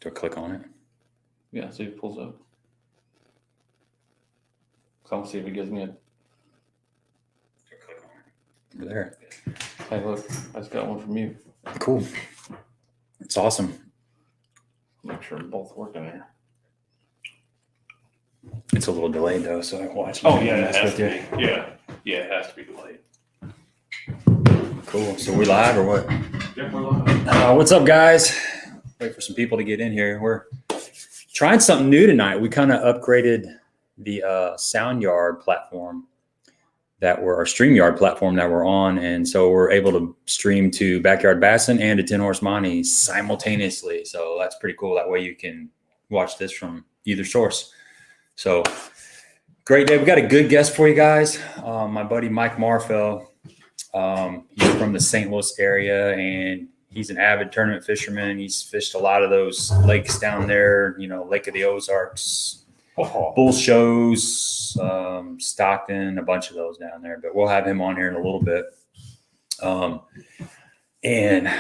So click on it. Yeah, see if it pulls up. So I'll see if it gives me a. Click on it. Over there. Hey, look, I just got one from you. Cool. It's awesome. Make sure they're both working there. It's a little delayed though, so I watch. Oh yeah, it has to be. Yeah, it has to be delayed. Cool. So we live or what? Yeah, we're live. What's up, guys? Wait for some people to get in here. We're trying something new tonight. We kind of upgraded the SoundYard platform our StreamYard platform that we're on, and so we're able to stream to Backyard Bassin and to Tin Horse Monty simultaneously. So that's pretty cool. That way you can watch this from either source. So great day. We got a good guest for you guys. My buddy Mike Marfell. He's from the St. Louis area, and he's an avid tournament fisherman. He's fished a lot of those lakes down there, Lake of the Ozarks, Bull Shows, Stockton, a bunch of those down there. But we'll have him on here in a little bit. And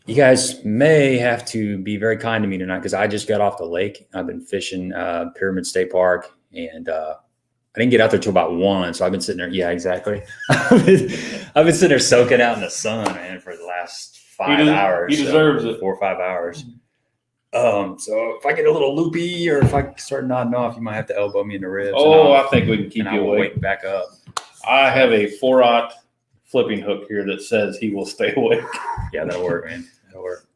you guys may have to be very kind to me tonight because I just got off the lake. I've been fishing Pyramid State Park, and I didn't get out there till about 1. So I've been sitting there. Yeah, exactly. I've been sitting there soaking out in the sun, man, for the last 5 hours. He deserves it. 4 or 5 hours. So if I get a little loopy or if I start nodding off, you might have to elbow me in the ribs. I think we can keep you awake. Wake back up. I have a 4/0 flipping hook here that says he will stay awake. Yeah, that'll work, man. That'll work.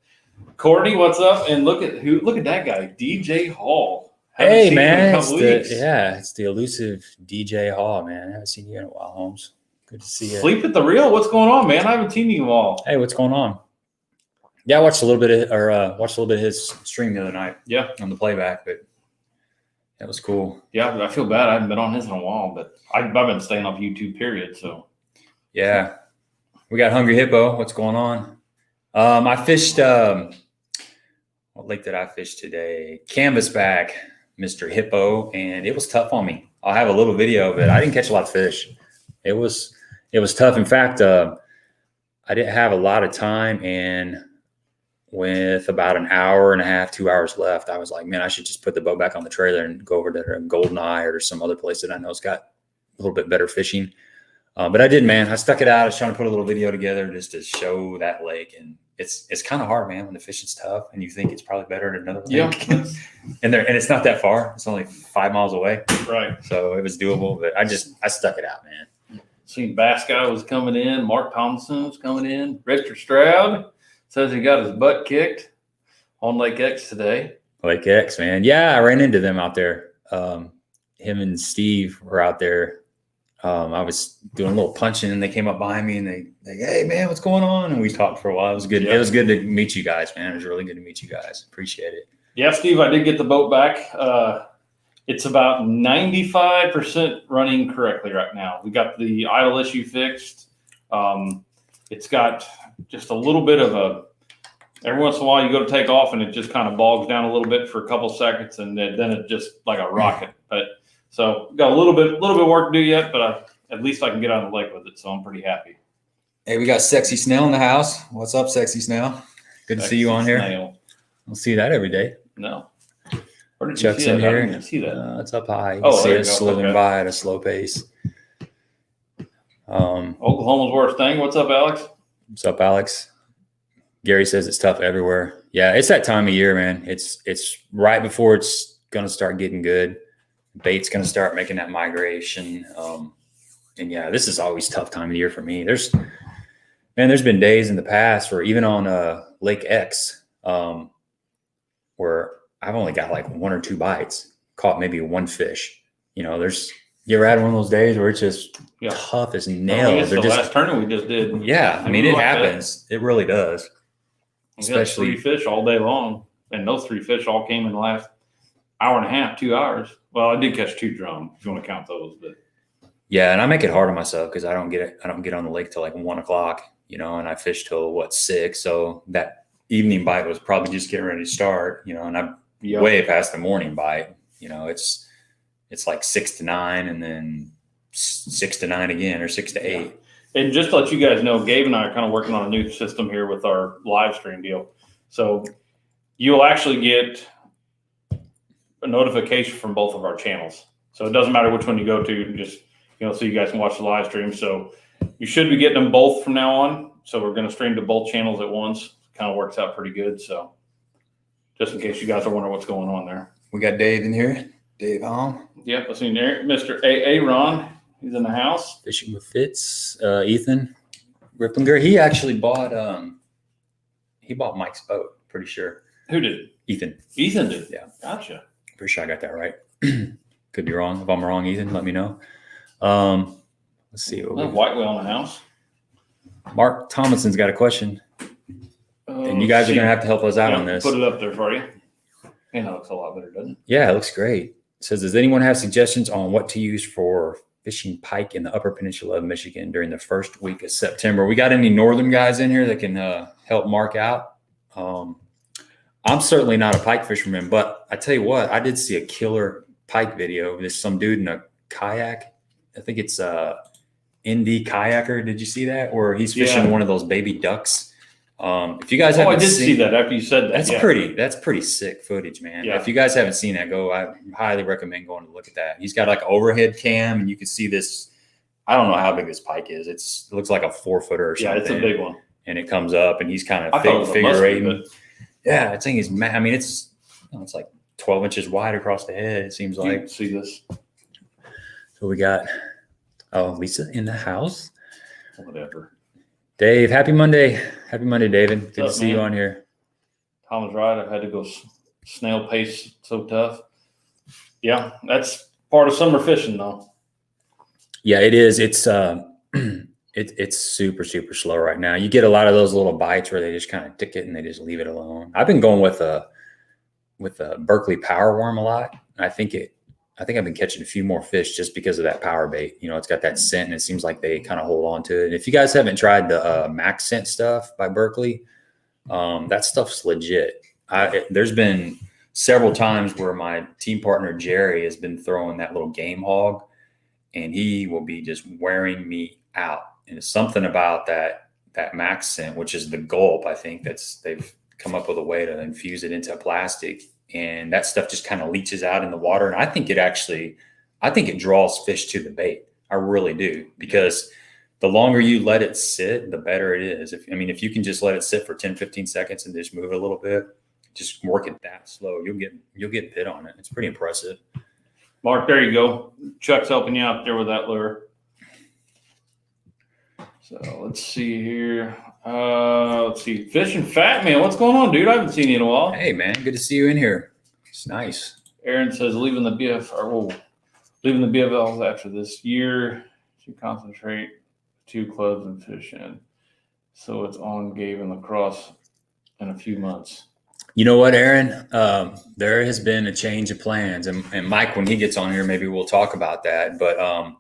Courtney, what's up? And look at that guy, DJ Hall. Hey, man. It's the elusive DJ Hall, man. I haven't seen you in a while, Holmes. Good to see you. Sleep at the reel? What's going on, man? I haven't seen you all. Hey, what's going on? Yeah, I watched a little bit of his stream the other night. Yeah, on the playback, but that was cool. Yeah, I feel bad. I haven't been on his in a while, but I've been staying off YouTube, period. So yeah, we got Hungry Hippo. What's going on? I fished. What lake did I fish today? Canvasback, Mr. Hippo, and it was tough on me. I'll have a little video of it. I didn't catch a lot of fish. It was tough. In fact, I didn't have a lot of time, and with about an hour and a half, 2 hours left, I was like, man, I should just put the boat back on the trailer and go over to Golden Eye or some other place that I know has got a little bit better fishing. But I did, man. I stuck it out. I was trying to put a little video together just to show that lake. And it's kind of hard, man, when the fishing's tough and you think it's probably better at another lake. Yeah. and it's not that far. It's only 5 miles away. Right. So it was doable, but I stuck it out, man. Seen Bass Guy was coming in. Mark Thompson was coming in. Richard Stroud says he got his butt kicked on Lake X today. Lake X, man. Yeah, I ran into them out there. Him and Steve were out there. I was doing a little punching, and they came up behind me, and they hey, man, what's going on? And we talked for a while. It was good. Yeah. It was good to meet you guys, man. It was really good to meet you guys. Appreciate it. Yeah, Steve, I did get the boat back. It's about 95% running correctly right now. We got the idle issue fixed. It's got just a little bit of every once in a while you go to take off and it just kind of bogs down a little bit for a couple seconds, and then it just like a rocket. But so got a little bit of work to do yet, but at least I can get on the lake with it. So I'm pretty happy. Hey, we got Sexy Snail in the house. What's up, Sexy Snail? Good to see you on here. I don't see that every day. No. Where did Chuck's you see in that? here. I didn't see that. It's up high. You can see it slithering by at a slow pace. Oklahoma's worst thing. What's up, Alex? What's up, Alex? Gary says it's tough everywhere. Yeah, it's that time of year, man. It's right before it's going to start getting good. Bait's going to start making that migration. And yeah, this is always tough time of year for me. There's been days in the past where even on Lake X, where I've only got like 1 or 2 bites, caught maybe 1 fish. You ever had one of those days where it's just tough as nails? The last tournament we just did. Yeah, I mean, it happens. It really does. Especially 3 fish all day long, and those 3 fish all came in the last hour and a half, 2 hours. Well, I did catch 2 drum, if you want to count those. But yeah, and I make it hard on myself because I don't get on the lake till like 1 o'clock, and I fish till 6. So that evening bite was probably just getting ready to start, and I'm way past the morning bite. It's like 6 to 9, and then 6 to 9 again, or 6 to 8. And just to let you guys know, Gabe and I are kind of working on a new system here with our live stream deal. So you'll actually get a notification from both of our channels. So it doesn't matter which one you go to, just, so you guys can watch the live stream. So you should be getting them both from now on. So we're going to stream to both channels at once. Kind of works out pretty good. So just in case you guys are wondering what's going on there. We got Dave in here. Dave home. Yep, I seen there. Mr. Ron, he's in the house. Fishing with Fitz. Ethan Ripplinger. He actually bought Mike's boat, pretty sure. Who did? Ethan. Ethan did? Yeah. Gotcha. Pretty sure I got that right. Could be wrong. If I'm wrong, Ethan, let me know. Let's see. White whale in the house. Mark Thomason's got a question. And you guys are going to have to help us out on this. Put it up there for you. And that looks a lot better, doesn't it? Yeah, it looks great. It says, does anyone have suggestions on what to use for fishing pike in the upper peninsula of Michigan during the first week of September? We got any northern guys in here that can help Mark out? I'm certainly not a pike fisherman, but I tell you what, I did see a killer pike video. There's some dude in a kayak. I think it's Indie Kayaker. Did you see that? Or he's fishing one of those baby ducks. If you guys haven't see that after you said that. That's pretty sick footage, man. Yeah. If you guys haven't seen that, I highly recommend going to look at that. He's got like an overhead cam and you can see this. I don't know how big this pike is. It looks like a 4-footer or something. Yeah, it's a big one. And it comes up and he's kind of figure eighting. Yeah, I think it's like 12 inches wide across the head. It seems like. You can see this. So we got, Lisa in the house. Whatever. Dave, happy Monday. Happy Monday, David. Good to see you on here. Tom was right. I've had to go snail pace so tough. Yeah, that's part of summer fishing, though. Yeah, it is. It's it's super, super slow right now. You get a lot of those little bites where they just kind of tick it and they just leave it alone. I've been going with a Berkeley power worm a lot. I think I've been catching a few more fish just because of that power bait. It's got that scent and it seems like they kind of hold on to it. And if you guys haven't tried the Max Scent stuff by Berkeley, that stuff's legit. There's been several times where my team partner, Jerry, has been throwing that little game hog and he will be just wearing me out. And it's something about that Max Scent, which is the gulp. I think they've come up with a way to infuse it into a plastic. And that stuff just kind of leaches out in the water. And I think it draws fish to the bait. I really do. Because the longer you let it sit, the better it is. If you can just let it sit for 10, 15 seconds and just move it a little bit, just work it that slow, you'll get bit on it. It's pretty impressive. Mark, there you go. Chuck's helping you out there with that lure. So let's see here. Fishing Fat Man. What's going on, dude? I haven't seen you in a while. Hey, man. Good to see you in here. It's nice. Aaron says leaving the BFLs after this year to concentrate 2 clubs and fish in. So it's on Gabe and lacrosse in a few months. You know what, Aaron? There has been a change of plans. And Mike, when he gets on here, maybe we'll talk about that. But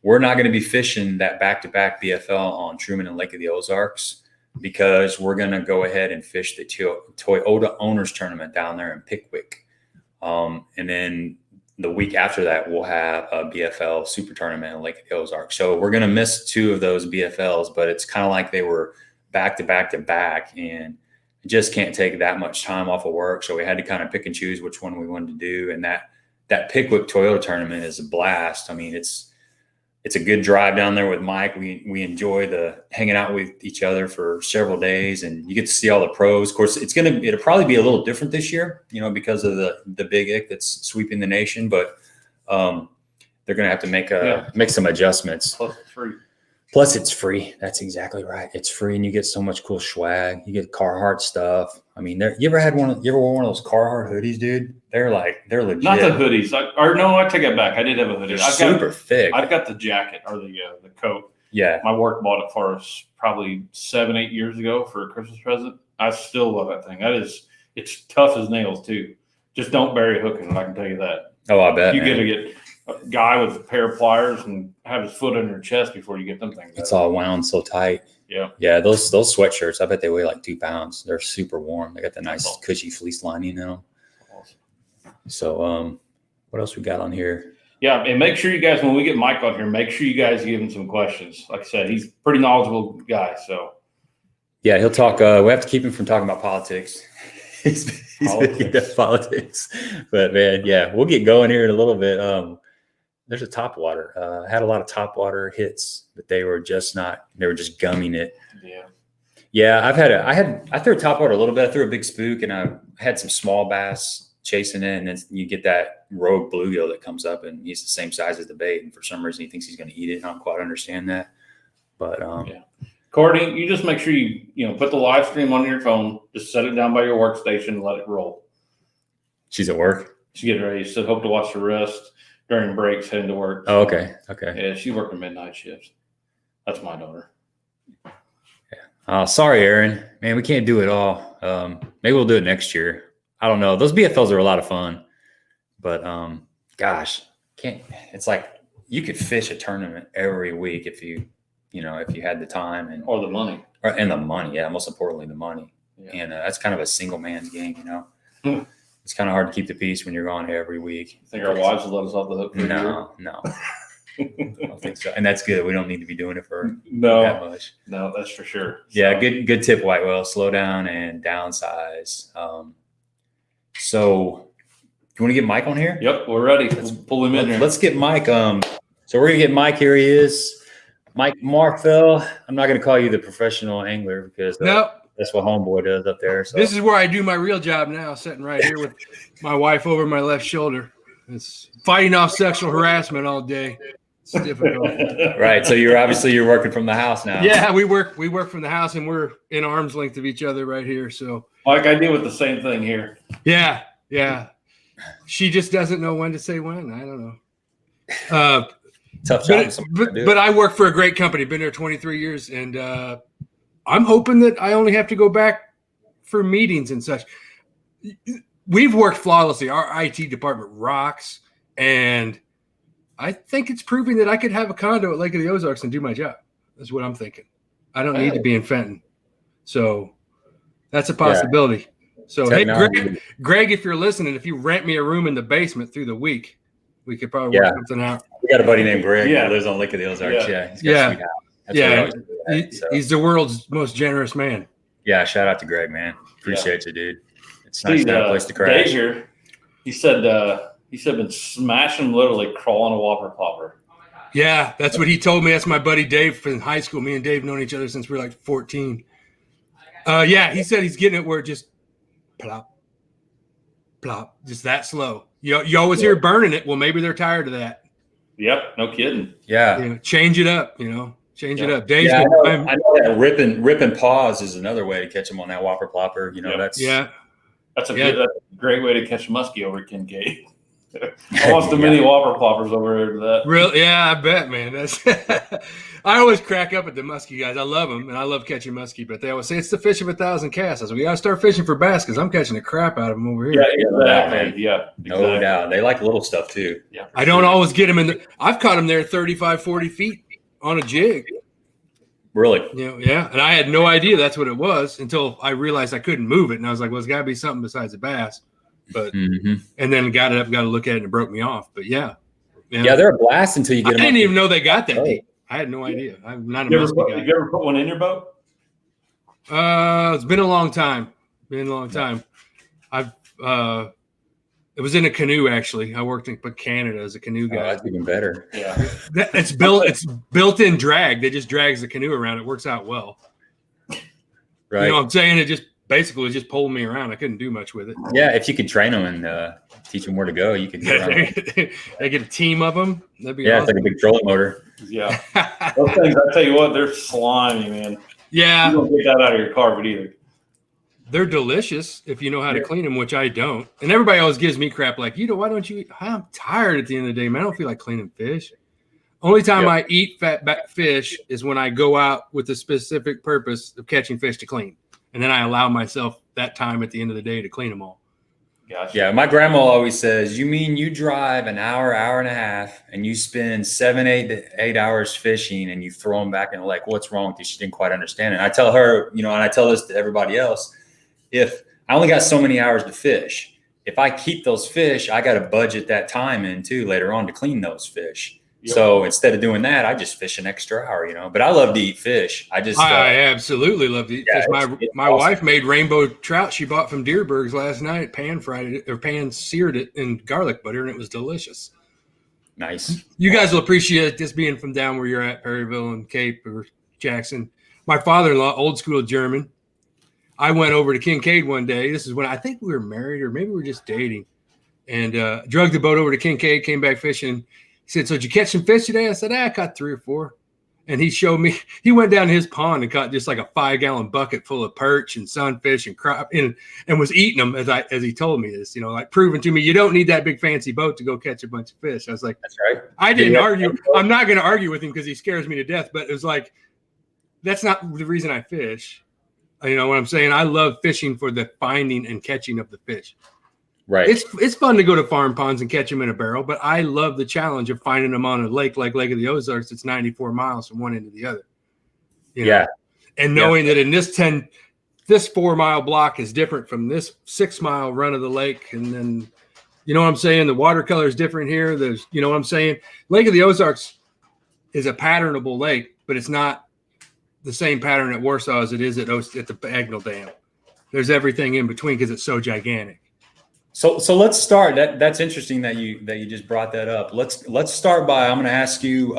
we're not going to be fishing that back-to-back BFL on Truman and Lake of the Ozarks because we're going to go ahead and fish the Toyota Owners Tournament down there in Pickwick. And then the week after that, we'll have a BFL Super Tournament in Lake of the Ozarks. So we're going to miss 2 of those BFLs, but it's kind of like they were back-to-back, and just can't take that much time off of work. So we had to kind of pick and choose which one we wanted to do. And that Pickwick Toyota Tournament is a blast. It's a good drive down there with Mike. We enjoy the hanging out with each other for several days, and you get to see all the pros. Of course, it'll probably be a little different this year, because of the big ick that's sweeping the nation. But they're going to have to make some adjustments. Plus, it's free. That's exactly right. It's free, and you get so much cool swag. You get Carhartt stuff. You ever wore one of those Carhartt hoodies, dude? They're legit. Not the hoodies. I take it back. I did have a hoodie. They're super thick. I've got the jacket or the coat. Yeah. My work bought it for us probably 7-8 years ago for a Christmas present. I still love that thing. It's tough as nails too. Just don't bury a hook in it. I can tell you that. Oh, I bet. You got to get a guy with a pair of pliers and have his foot under your chest before you get them things. It's all wound so tight. Yeah. Yeah. Those sweatshirts, I bet they weigh like 2 pounds. They're super warm. They got the nice cushy fleece lining in them. Awesome. So, what else we got on here? Yeah. And make sure you guys, when we get Mike on here, make sure you guys give him some questions. Like I said, he's a pretty knowledgeable guy. So, yeah, he'll talk. We have to keep him from talking about politics. He's big into politics. But man, yeah, we'll get going here in a little bit. There's a topwater. Had a lot of topwater hits, but they were just gumming it. Yeah. Yeah, I threw a topwater a little bit. I threw a big spook, and I had some small bass chasing it, and then you get that rogue bluegill that comes up, and he's the same size as the bait, and for some reason he thinks he's going to eat it. And I don't quite understand that, but yeah. Courtney, you just make sure you put the live stream on your phone. Just set it down by your workstation and let it roll. She's at work. She's getting ready. She said, hope to watch the rest during breaks, heading to work. Oh, okay. Yeah, she's working midnight shifts. That's my daughter. Oh, sorry, Aaron. Man, we can't do it all. Maybe we'll do it next year. I don't know. Those BFLs are a lot of fun, but gosh, it's like you could fish a tournament every week if you had the time or the money. And the money. Yeah, most importantly, the money. Yeah. And that's kind of a single man's game, It's kind of hard to keep the peace when you're gone every week. I think our wives will let us off the hook. No. I don't think so. And that's good. We don't need to be doing it for that much. No, that's for sure. Yeah, good tip, White Whale. Slow down and downsize. So you want to get Mike on here? Yep, we're ready. Let's pull him in here. Let's get Mike. So we're going to get Mike. Here he is. Mike Marfell. I'm not going to call you the professional angler because that's what homeboy does up there. So. This is where I do my real job now, sitting right here with my wife over my left shoulder. It's fighting off sexual harassment all day. It's difficult. Right. So you're working from the house now. Yeah, we work from the house, and we're in arm's length of each other right here. So Mike, I deal with the same thing here. Yeah. She just doesn't know when to say when. I don't know. Tough job. But I work for a great company. Been there 23 years, and I'm hoping that I only have to go back for meetings and such. We've worked flawlessly. Our IT department rocks, and I think it's proving that I could have a condo at Lake of the Ozarks and do my job. That's what I'm thinking. I don't need to be in Fenton. So that's a possibility. Yeah. So, hey, Greg, if you're listening, if you rent me a room in the basement through the week, we could probably work something out. We got a buddy named Greg that lives on Lake of the Ozarks. He's the world's most generous man. Yeah, shout out to Greg, man. Appreciate you, dude. It's nice to have a place to crash. Dave here, he said been smashing, literally crawling a whopper plopper. Yeah, that's what he told me. That's my buddy Dave from high school. Me and Dave known each other since we were like 14. He said he's getting it where it just plop, plop, just that slow. You always hear burning it. Well, maybe they're tired of that. Yep, no kidding. Yeah, change it up. Change it up. Dave's I know that ripping paws is another way to catch them on that whopper plopper. That's a great way to catch muskie over Kincaid. Almost too many whopper ploppers over here to that. Real, yeah, I bet, man. That's I always crack up at the muskie guys. I love them, and I love catching muskie, but they always say it's the fish of 1,000 casts. I said, we got to start fishing for bass because I'm catching the crap out of them over here. No doubt. They like little stuff too. Yeah, I don't always get them I've caught them there 35, 40 feet on a jig. Really? And I had no idea that's what it was until I realized I couldn't move it, and I was like, well, it's got to be something besides a bass. But and then got to look at it, and it broke me off. But yeah, they're a blast until you get them. I didn't even know they got that deep. I had no idea. I'm not a muskie guy. Have you ever put one in your boat? It's been a long time. I've it was in a canoe actually. I worked in Canada as a canoe guy. That's even better. Yeah, it's built-in drag. It just drags the canoe around. It works out well. Right. You know what I'm saying? It just basically just pulled me around. I couldn't do much with it. Yeah, if you could train them and teach them where to go, you could get around. They get a team of them. That'd be awesome. It's like a big trolling motor. Yeah. Those things, I tell you what, they're slimy, man. Yeah. You don't get that out of your carpet either. They're delicious if you know how to clean them, which I don't. And everybody always gives me crap like, why don't you eat? I'm tired at the end of the day, man. I don't feel like cleaning fish. Only time I eat fat fish is when I go out with the specific purpose of catching fish to clean. And then I allow myself that time at the end of the day to clean them all. Gotcha. Yeah, my grandma always says, you mean you drive an hour, hour and a half, and you spend 7, 8 hours fishing and you throw them back in the lake. What's wrong with you? She didn't quite understand it. I tell her, and I tell this to everybody else, if I only got so many hours to fish, if I keep those fish, I got to budget that time in too later on to clean those fish. Yep. So instead of doing that, I just fish an extra hour, But I love to eat fish. I absolutely love to eat fish. My it's wife awesome. made rainbow trout she bought from Deerberg's last night, pan seared it in garlic butter, and it was delicious. Nice. You guys will appreciate this being from down where you're at, Perryville and Cape or Jackson. My father-in-law, old school German. I went over to Kincaid one day. This is when I think we were married, or maybe we were just dating, and drug the boat over to Kincaid, came back fishing. He said, "So did you catch some fish today?" I said, "I caught 3 or 4." And he showed me, he went down his pond and caught just like a 5-gallon bucket full of perch and sunfish and crop and was eating them as he told me this, like proving to me, you don't need that big fancy boat to go catch a bunch of fish. I was like, that's right. I didn't argue. I'm not going to argue with him because he scares me to death, but it was like, that's not the reason I fish. You know what I'm saying? I love fishing for the finding and catching of the fish. Right. It's fun to go to farm ponds and catch them in a barrel, but I love the challenge of finding them on a lake like Lake of the Ozarks. It's 94 miles from one end to the other. Yeah. And knowing that in this 4-mile block is different from this 6-mile run of the lake. And then, you know what I'm saying? The watercolor is different here. There's, you know what I'm saying? Lake of the Ozarks is a patternable lake, but it's not the same pattern at Warsaw as it is at the Bagnell Dam. There's everything in between because it's so gigantic. So let's start. That's interesting that you just brought that up. Let's start by, I'm going to ask you,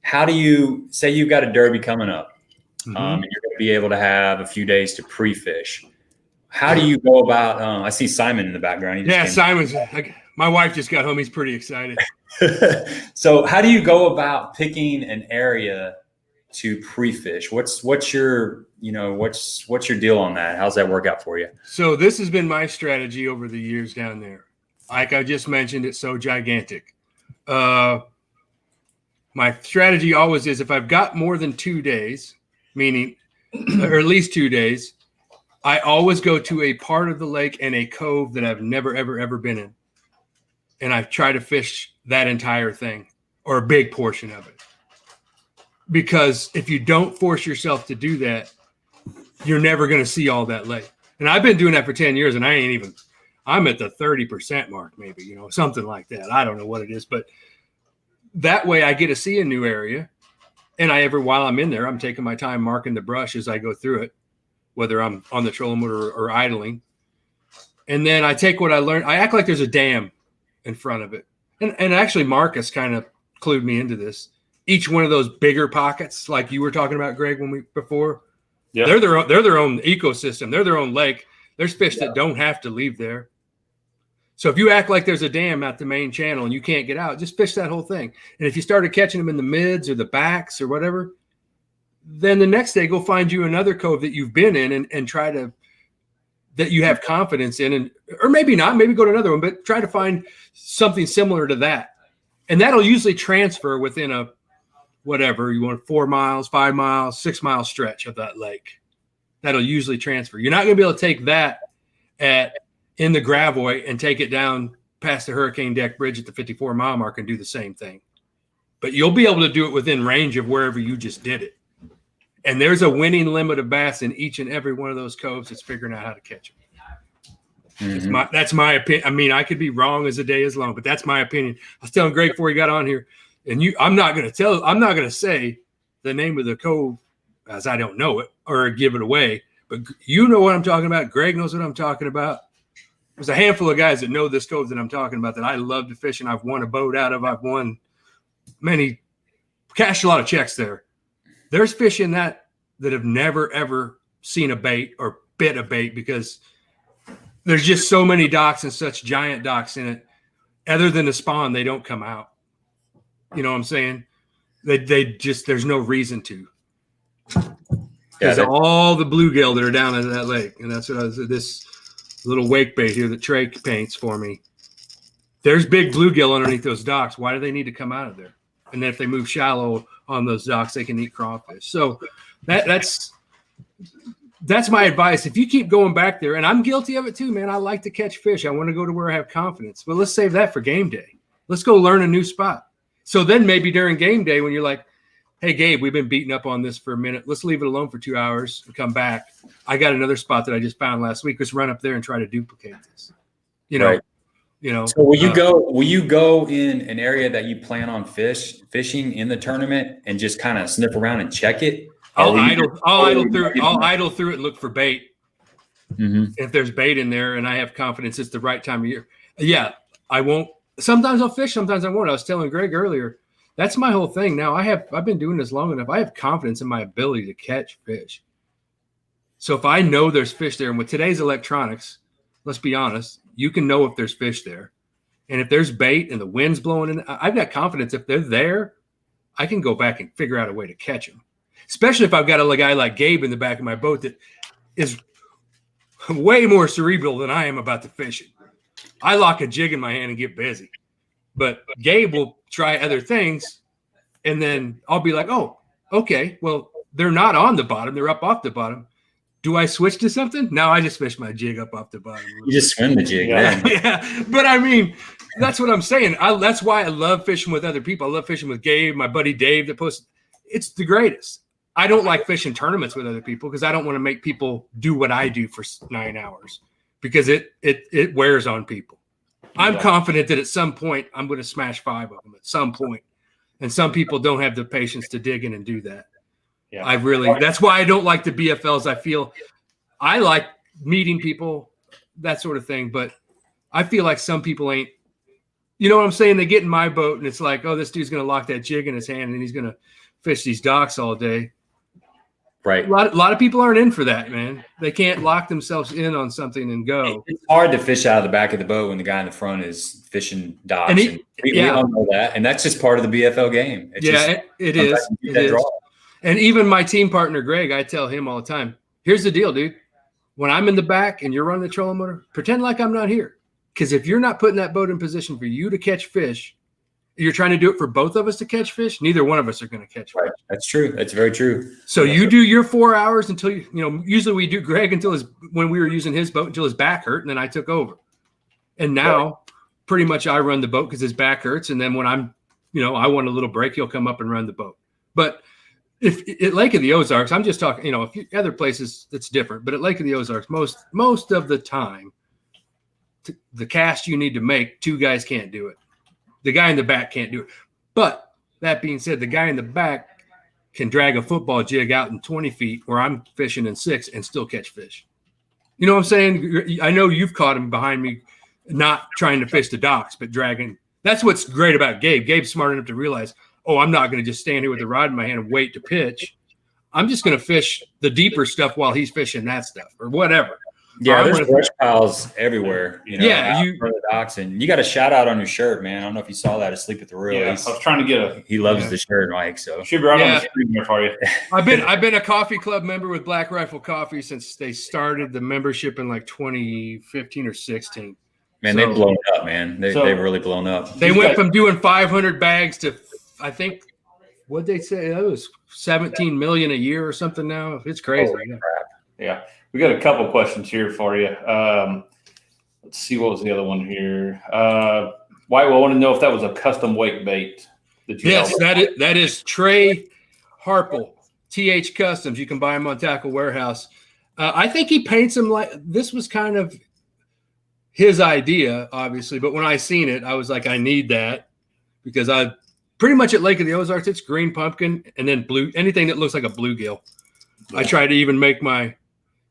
how do you say you've got a derby coming up, and you're going to be able to have a few days to pre-fish? How do you go about? I see Simon in the background. Simon's. My wife just got home. He's pretty excited. So how do you go about picking an area to pre-fish? What's your deal on that? How's that work out for you? So this has been my strategy over the years down there. Like I just mentioned, it's so gigantic. My strategy always is if I've got more than 2 days, meaning or at least 2 days, I always go to a part of the lake and a cove that I've never, ever, ever been in. And I try to fish that entire thing or a big portion of it. Because if you don't force yourself to do that, you're never going to see all that lake. And I've been doing that for 10 years and I'm at the 30% mark, maybe, something like that. I don't know what it is, but that way I get to see a new area. And while I'm in there, I'm taking my time marking the brush as I go through it, whether I'm on the trolling motor or idling. And then I take what I learned. I act like there's a dam in front of it. And actually Marcus kind of clued me into this. Each one of those bigger pockets, like you were talking about, Greg, before, yeah. They're their own ecosystem. They're their own lake. There's fish that don't have to leave there. So if you act like there's a dam at the main channel and you can't get out, just fish that whole thing. And if you started catching them in the mids or the backs or whatever, then the next day go find you another cove that you've been in and try to that you have confidence in, or maybe not, maybe go to another one, but try to find something similar to that. And that'll usually transfer within a whatever you want, 4 miles, 5 miles, 6 mile stretch of that lake. That'll usually transfer. You're not going to be able to take that in the Gravois and take it down past the Hurricane Deck Bridge at the 54-mile mark and do the same thing. But you'll be able to do it within range of wherever you just did it. And there's a winning limit of bass in each and every one of those coves that's figuring out how to catch them. Mm-hmm. That's my opinion. I mean, I could be wrong as the day is long, but that's my opinion. I was telling Greg before he got on here, and I'm not going to say the name of the cove as I don't know it or give it away, but you know what I'm talking about. Greg knows what I'm talking about. There's a handful of guys that know this cove that I'm talking about that I love to fish and I've won a boat out of. I've won cashed a lot of checks there. There's fish in that have never, ever seen a bait or bit a bait because there's just so many docks and such giant docks in it. Other than the spawn, they don't come out. You know what I'm saying? There's no reason to. There's all the bluegill that are down in that lake. And that's what this little wake bait here that Trey paints for me. There's big bluegill underneath those docks. Why do they need to come out of there? And then if they move shallow on those docks, they can eat crawfish. So that's my advice. If you keep going back there, and I'm guilty of it too, man. I like to catch fish. I want to go to where I have confidence. But let's save that for game day. Let's go learn a new spot. So then maybe during game day when you're like, hey, Gabe, we've been beating up on this for a minute. Let's leave it alone for 2 hours and come back. I got another spot that I just found last week. Let's run up there and try to duplicate this. You know, right. So will you go in an area that you plan on fishing in the tournament and just kind of sniff around and check it? I'll idle through it and look for bait. Mm-hmm. If there's bait in there and I have confidence it's the right time of year. Yeah, I won't. Sometimes I'll fish, sometimes I won't. I was telling Greg earlier, that's my whole thing now. I've been doing this long enough. I have confidence in my ability to catch fish. So if I know there's fish there, and with today's electronics, let's be honest, you can know if there's fish there. And if there's bait and the wind's blowing in, I've got confidence if they're there, I can go back and figure out a way to catch them. Especially if I've got a guy like Gabe in the back of my boat that is way more cerebral than I am about the fishing. I lock a jig in my hand and get busy. But Gabe will try other things, and then I'll be like, oh, okay, well, they're not on the bottom. They're up off the bottom. Do I switch to something? No, I just fish my jig up off the bottom. You just swim the jig. Yeah. But I mean, that's what I'm saying. That's why I love fishing with other people. I love fishing with Gabe, my buddy Dave that posts. It's the greatest. I don't like fishing tournaments with other people because I don't want to make people do what I do for 9 hours because it wears on people. I'm confident that at some point I'm going to smash 5 of them at some point. And some people don't have the patience to dig in and do that. Yeah. That's why I don't like the BFLs. I feel I like meeting people, that sort of thing. But I feel like some people ain't, you know what I'm saying? They get in my boat and it's like, oh, this dude's going to lock that jig in his hand and he's going to fish these docks all day. Right. A lot of people aren't in for that, man. They can't lock themselves in on something and go. It's hard to fish out of the back of the boat when the guy in the front is fishing docks. We all know that. And that's just part of the BFL game. It is. And even my team partner, Greg, I tell him all the time, here's the deal, dude. When I'm in the back and you're running the trolling motor, pretend like I'm not here. Because if you're not putting that boat in position for you to catch fish, you're trying to do it for both of us to catch fish, neither one of us are going to catch fish. Right. That's true. That's very true. So you do your 4 hours until usually we do Greg when we were using his boat until his back hurt, and then I took over. And now pretty much I run the boat because his back hurts. And then when I'm, I want a little break, he'll come up and run the boat. But if at Lake of the Ozarks, I'm just talking, other places it's different, but at Lake of the Ozarks, most of the time, the cast you need to make, 2 guys can't do it. The guy in the back can't do it. But that being said, the guy in the back can drag a football jig out in 20 feet where I'm fishing in 6 and still catch fish. You know what I'm saying? I know you've caught him behind me, not trying to fish the docks, but dragging. That's what's great about Gabe. Gabe's smart enough to realize, oh, I'm not going to just stand here with the rod in my hand and wait to pitch. I'm just going to fish the deeper stuff while he's fishing that stuff or whatever. Yeah, there's brush piles everywhere. The docks, and you got a shout out on your shirt, man. I don't know if you saw that. Asleep at the Reel. Yeah, I was trying to get he loves the shirt, Mike. So should be right on the screen there for you. I've been a coffee club member with Black Rifle Coffee since they started the membership in like 2015 or 16. Man, they've blown up, man. They've really blown up. They went from doing 500 bags to I think what'd they say? That was 17 million a year or something now. It's crazy. Holy crap. Yeah. We got a couple questions here for you. Let's see. What was the other one here? White will want to know if that was a custom wake bait. Yes, that is Trey Harple, TH Customs. You can buy them on Tackle Warehouse. I think he paints them like this was kind of his idea, obviously. But when I seen it, I was like, I need that because I pretty much at Lake of the Ozarks, it's green pumpkin and then blue, anything that looks like a bluegill. I try to even make my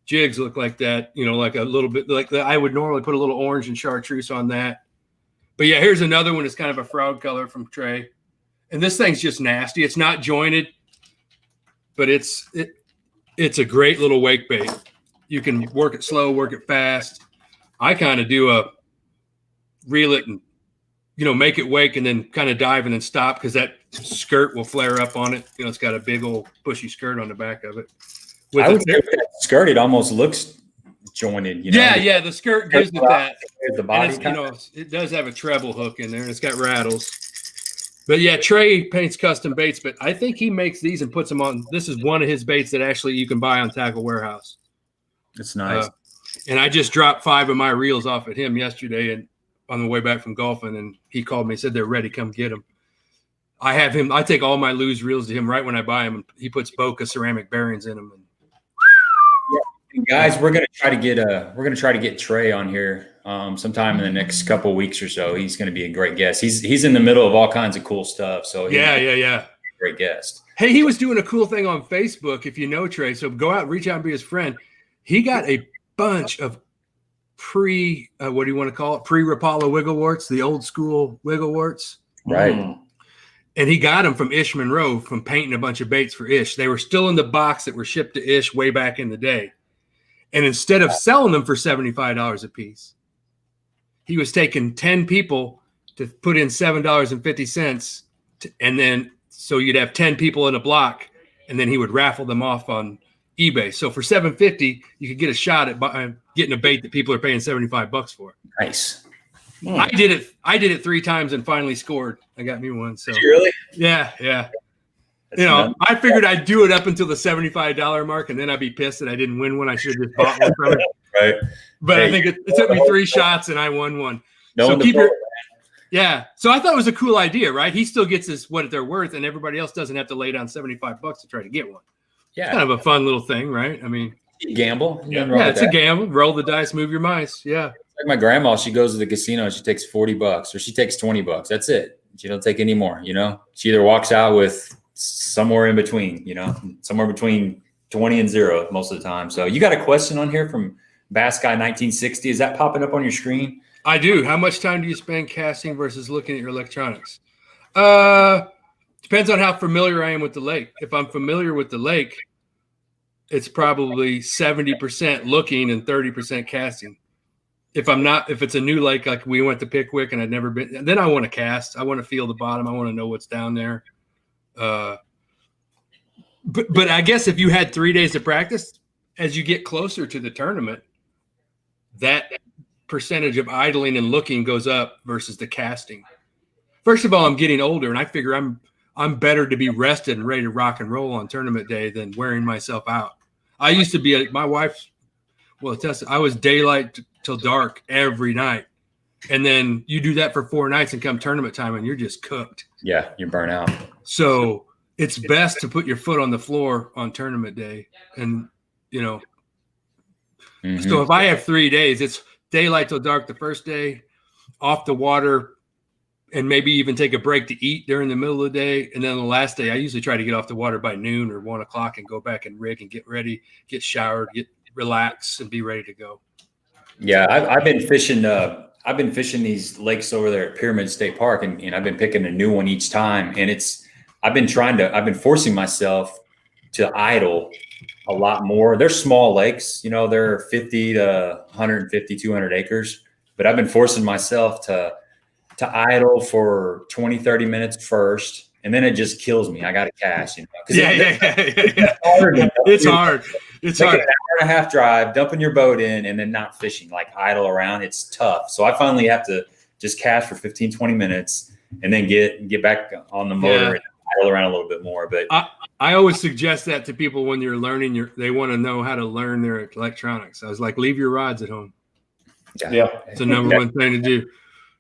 jigs look like that, like a little bit like that. I would normally put a little orange and chartreuse on that. But yeah, here's another one. It's kind of a frog color from Trey. And this thing's just nasty. It's not jointed, but it's a great little wake bait. You can work it slow, work it fast. I kind of do a reel it and, make it wake and then kind of dive and then stop because that skirt will flare up on it. It's got a big old bushy skirt on the back of it. I would say that skirt, it almost looks jointed. Yeah, the skirt gives it that. The body, it does have a treble hook in there, and it's got rattles. But yeah, Trey paints custom baits, but I think he makes these and puts them on. This is one of his baits that actually you can buy on Tackle Warehouse. It's nice. And I just dropped 5 of my reels off at him yesterday, and on the way back from golfing, and he called me and said they're ready. Come get them. I take all my loose reels to him right when I buy them, and he puts Boca ceramic bearings in them. Guys, we're gonna try to get Trey on here sometime in the next couple weeks or so. He's going to be a great guest. He's in the middle of all kinds of cool stuff. So he's yeah. Great guest. Hey, he was doing a cool thing on Facebook, if you know Trey. So go out, reach out and be his friend. He got a bunch of what do you want to call it? Pre-Rapala wiggleworts, the old school wiggleworts. Right. And he got them from Ish Monroe from painting a bunch of baits for Ish. They were still in the box that were shipped to Ish way back in the day. And instead of selling them for $75 a piece, he was taking 10 people to put in $7.50. And then so you'd have 10 people in a block, and then he would raffle them off on eBay. So for $7.50, you could get a shot at getting a bait that people are paying $75 for. Nice. I did it 3 times and finally scored. I got me one. So Did you really? Yeah. That's nuts. I figured I'd do it up until the $75 mark, and then I'd be pissed that I didn't win one. I should have just bought one from it. Right. But Hey, I think it took me 3 shots, and I won one. No So one keep yeah. So I thought it was a cool idea, right? He still gets what they're worth, and everybody else doesn't have to lay down $75 to try to get one. Yeah. Kind of a fun little thing, right? I mean, Gamble. yeah, it's a gamble. Roll the dice, move your mice. Yeah. Like my grandma, she goes to the casino and she takes $40 or she takes $20. That's it. She don't take any more, She either walks out with somewhere in between, somewhere between 20 and 0 most of the time. So you got a question on here from Bass Guy 1960. Is that popping up on your screen? I do. How much time do you spend casting versus looking at your electronics? Depends on how familiar I am with the lake. If I'm familiar with the lake, it's probably 70% looking and 30% casting. If it's a new lake, like we went to Pickwick and I'd never been, then I want to cast. I want to feel the bottom. I want to know what's down there. But I guess if you had 3 days of practice, as you get closer to the tournament, that percentage of idling and looking goes up versus the casting. First of all, I'm getting older, and I figure I'm better to be rested and ready to rock and roll on tournament day than wearing myself out. I used to be my wife. Well, I was daylight till dark every night, and then you do that for 4 nights, and come tournament time, and you're just cooked. Yeah, you're burnt out. So it's best to put your foot on the floor on tournament day, and So if I have 3 days, it's daylight till dark the first day, off the water, and maybe even take a break to eat during the middle of the day. And then the last day, I usually try to get off the water by noon or 1 o'clock and go back and rig and get ready, get showered, relax, and be ready to go. Yeah, I've been fishing. I've been fishing these lakes over there at Pyramid State Park, and I've been picking a new one each time. And I've been forcing myself to idle a lot more. They're small lakes, they're 50 to 150, 200 acres. But I've been forcing myself to idle for 20, 30 minutes first. And then it just kills me. I got to cast, It's hard. It's hard. An hour and a half drive, dumping your boat in, and then not fishing, like idle around. It's tough. So I finally have to just cast for 15, 20 minutes and then get back on the motor and idle around a little bit more. But I always suggest that to people when you're learning. They want to know how to learn their electronics. I was like, leave your rods at home. Yeah. It's the number one thing to do.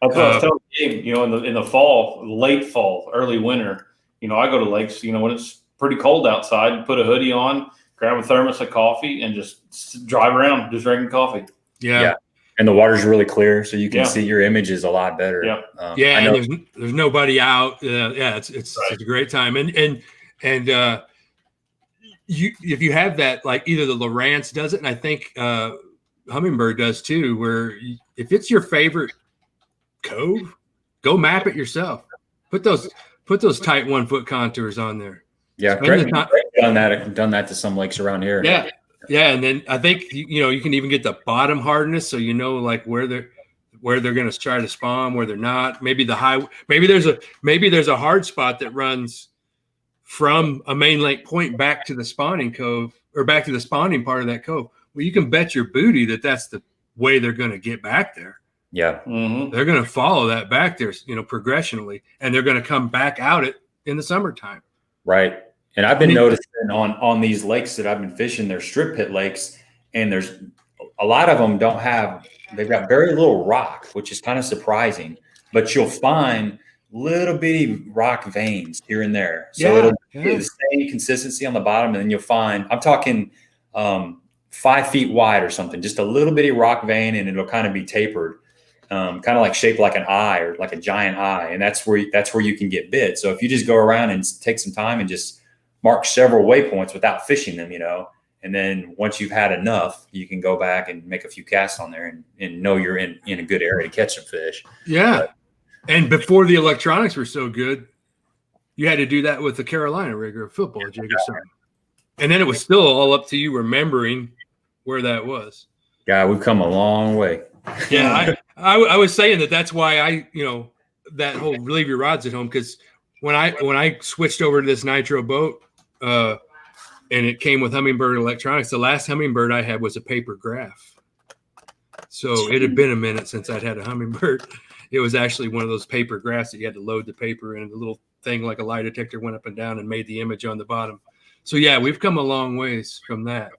That's what I was telling you, in the fall, late fall, early winter, I go to lakes, when it's pretty cold outside, put a hoodie on, grab a thermos of coffee, and just drive around just drinking coffee. Yeah. And the water's really clear, so you can see your images a lot better. Yeah. And there's nobody out. It's a great time. And if you have that, like either the Lowrance does it, and I think Humminbird does too, where if it's your favorite cove, go map it yourself. Put those tight 1 foot contours on there. Yeah, Greg done that to some lakes around here. Yeah, and then I think you can even get the bottom hardness, so like where they're going to try to spawn, where they're not. Maybe there's a hard spot that runs from a main lake point back to the spawning cove, or back to the spawning part of that cove. Well, you can bet your booty that's the way they're going to get back there. Yeah. Mm-hmm. They're going to follow that back there, progressionally, and they're going to come back out in the summertime. Right. And I've been noticing on these lakes that I've been fishing, they're strip pit lakes, and there's a lot of them they've got very little rock, which is kind of surprising, but you'll find little bitty rock veins here and there. So it'll be the same consistency on the bottom. And then you'll find, I'm talking 5 feet wide or something, just a little bitty rock vein, and it'll kind of be tapered, kind of like shaped like an eye or like a giant eye. And that's where you can get bit. So if you just go around and take some time and just mark several waypoints without fishing them, and then once you've had enough, you can go back and make a few casts on there and know you're in a good area to catch some fish. Yeah. And before the electronics were so good, you had to do that with the Carolina rig or a football jig or something. And then it was still all up to you remembering where that was. Yeah, we've come a long way. Yeah, I was saying that's why that whole leave your rods at home, because when I switched over to this nitro boat, and it came with Humminbird electronics, the last Humminbird I had was a paper graph. So it had been a minute since I'd had a Humminbird. It was actually one of those paper graphs that you had to load the paper in, and the little thing like a lie detector went up and down and made the image on the bottom. So yeah, we've come a long ways from that.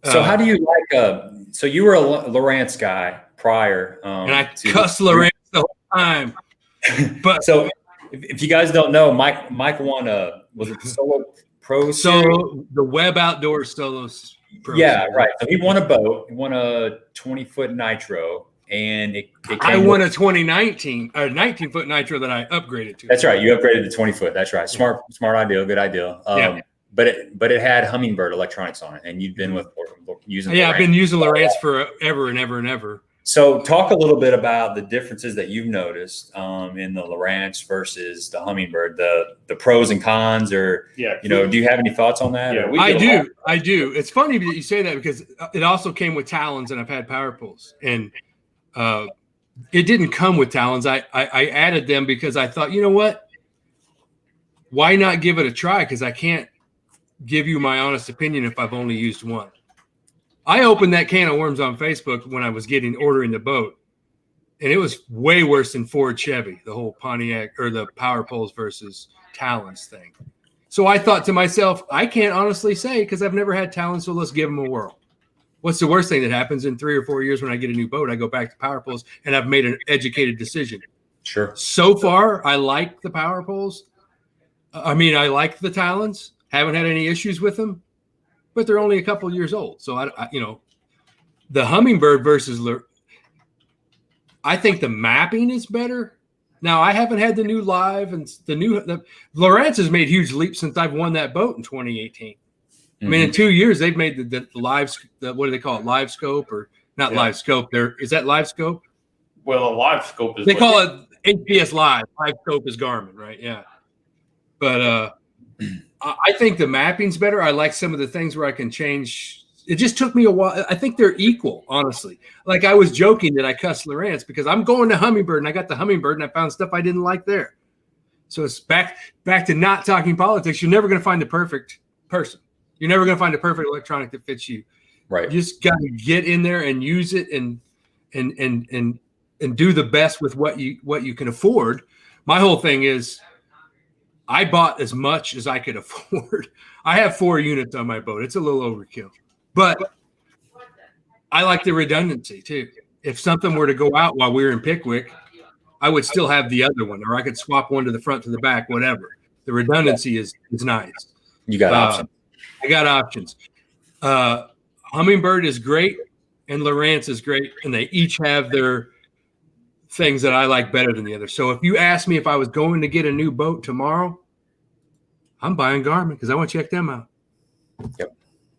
So how do you like? So you were a Lowrance guy prior, and I cussed Lowrance the whole time. But so if you guys don't know, Mike won was it the Solo Pro Series? The Web Outdoor Solos Pro Yeah, Series. right. So he won a boat. He won a 20-foot nitro, and it came I won a 19-foot nitro that I upgraded to. That's right. You upgraded to 20-foot. That's right. Smart idea. Good idea. Yeah. But it had Humminbird electronics on it, and you've been using. Yeah, I've been using Lowrance for ever and ever and ever. So talk a little bit about the differences that you've noticed in the Lowrance versus the Humminbird, the pros and cons, or do you have any thoughts on that? Yeah, I do. It's funny that you say that, because it also came with talons, and I've had power pulls, and it didn't come with talons. I added them because I thought, you know what? Why not give it a try? Because I can't give you my honest opinion if I've only used one. I opened that can of worms on Facebook when I was ordering the boat, and it was way worse than Ford Chevy, the whole Pontiac or the power poles versus talons thing. So I thought to myself, I can't honestly say, because I've never had talons, so let's give them a whirl. What's the worst thing that happens in 3 or 4 years when I get a new boat? I go back to power poles, and I've made an educated decision. Sure. So far, I like the power poles. I like the talons. Haven't had any issues with them, but they're only a couple years old. So the Humminbird versus I think the mapping is better. Now, I haven't had the new live, and the Lowrance has made huge leaps since I've won that boat in 2018. I mean, in 2 years, they've made the live, what do they call it? Live scope, or not live scope. Is that live scope? Well, a live scope is. They call it HPS Live. Live scope is Garmin, right? Yeah. But I think the mapping's better. I like some of the things where I can change. It just took me a while. I think they're equal, honestly. Like, I was joking that I cussed Lowrance because I'm going to Humminbird, and I got the Humminbird, and I found stuff I didn't like there. So it's back to not talking politics. You're never going to find the perfect person. You're never going to find a perfect electronic that fits you. Right. You just got to get in there and use it and do the best with what you can afford. My whole thing is, I bought as much as I could afford. I have 4 units on my boat. It's a little overkill, but I like the redundancy too. If something were to go out while we were in Pickwick, I would still have the other one, or I could swap one to the front, to the back, whatever. The redundancy is nice. You got options. I got options. Humminbird is great, and Lowrance is great, and they each have their things that I like better than the other. So if you ask me if I was going to get a new boat tomorrow, I'm buying Garmin because I want to check them out. Yep.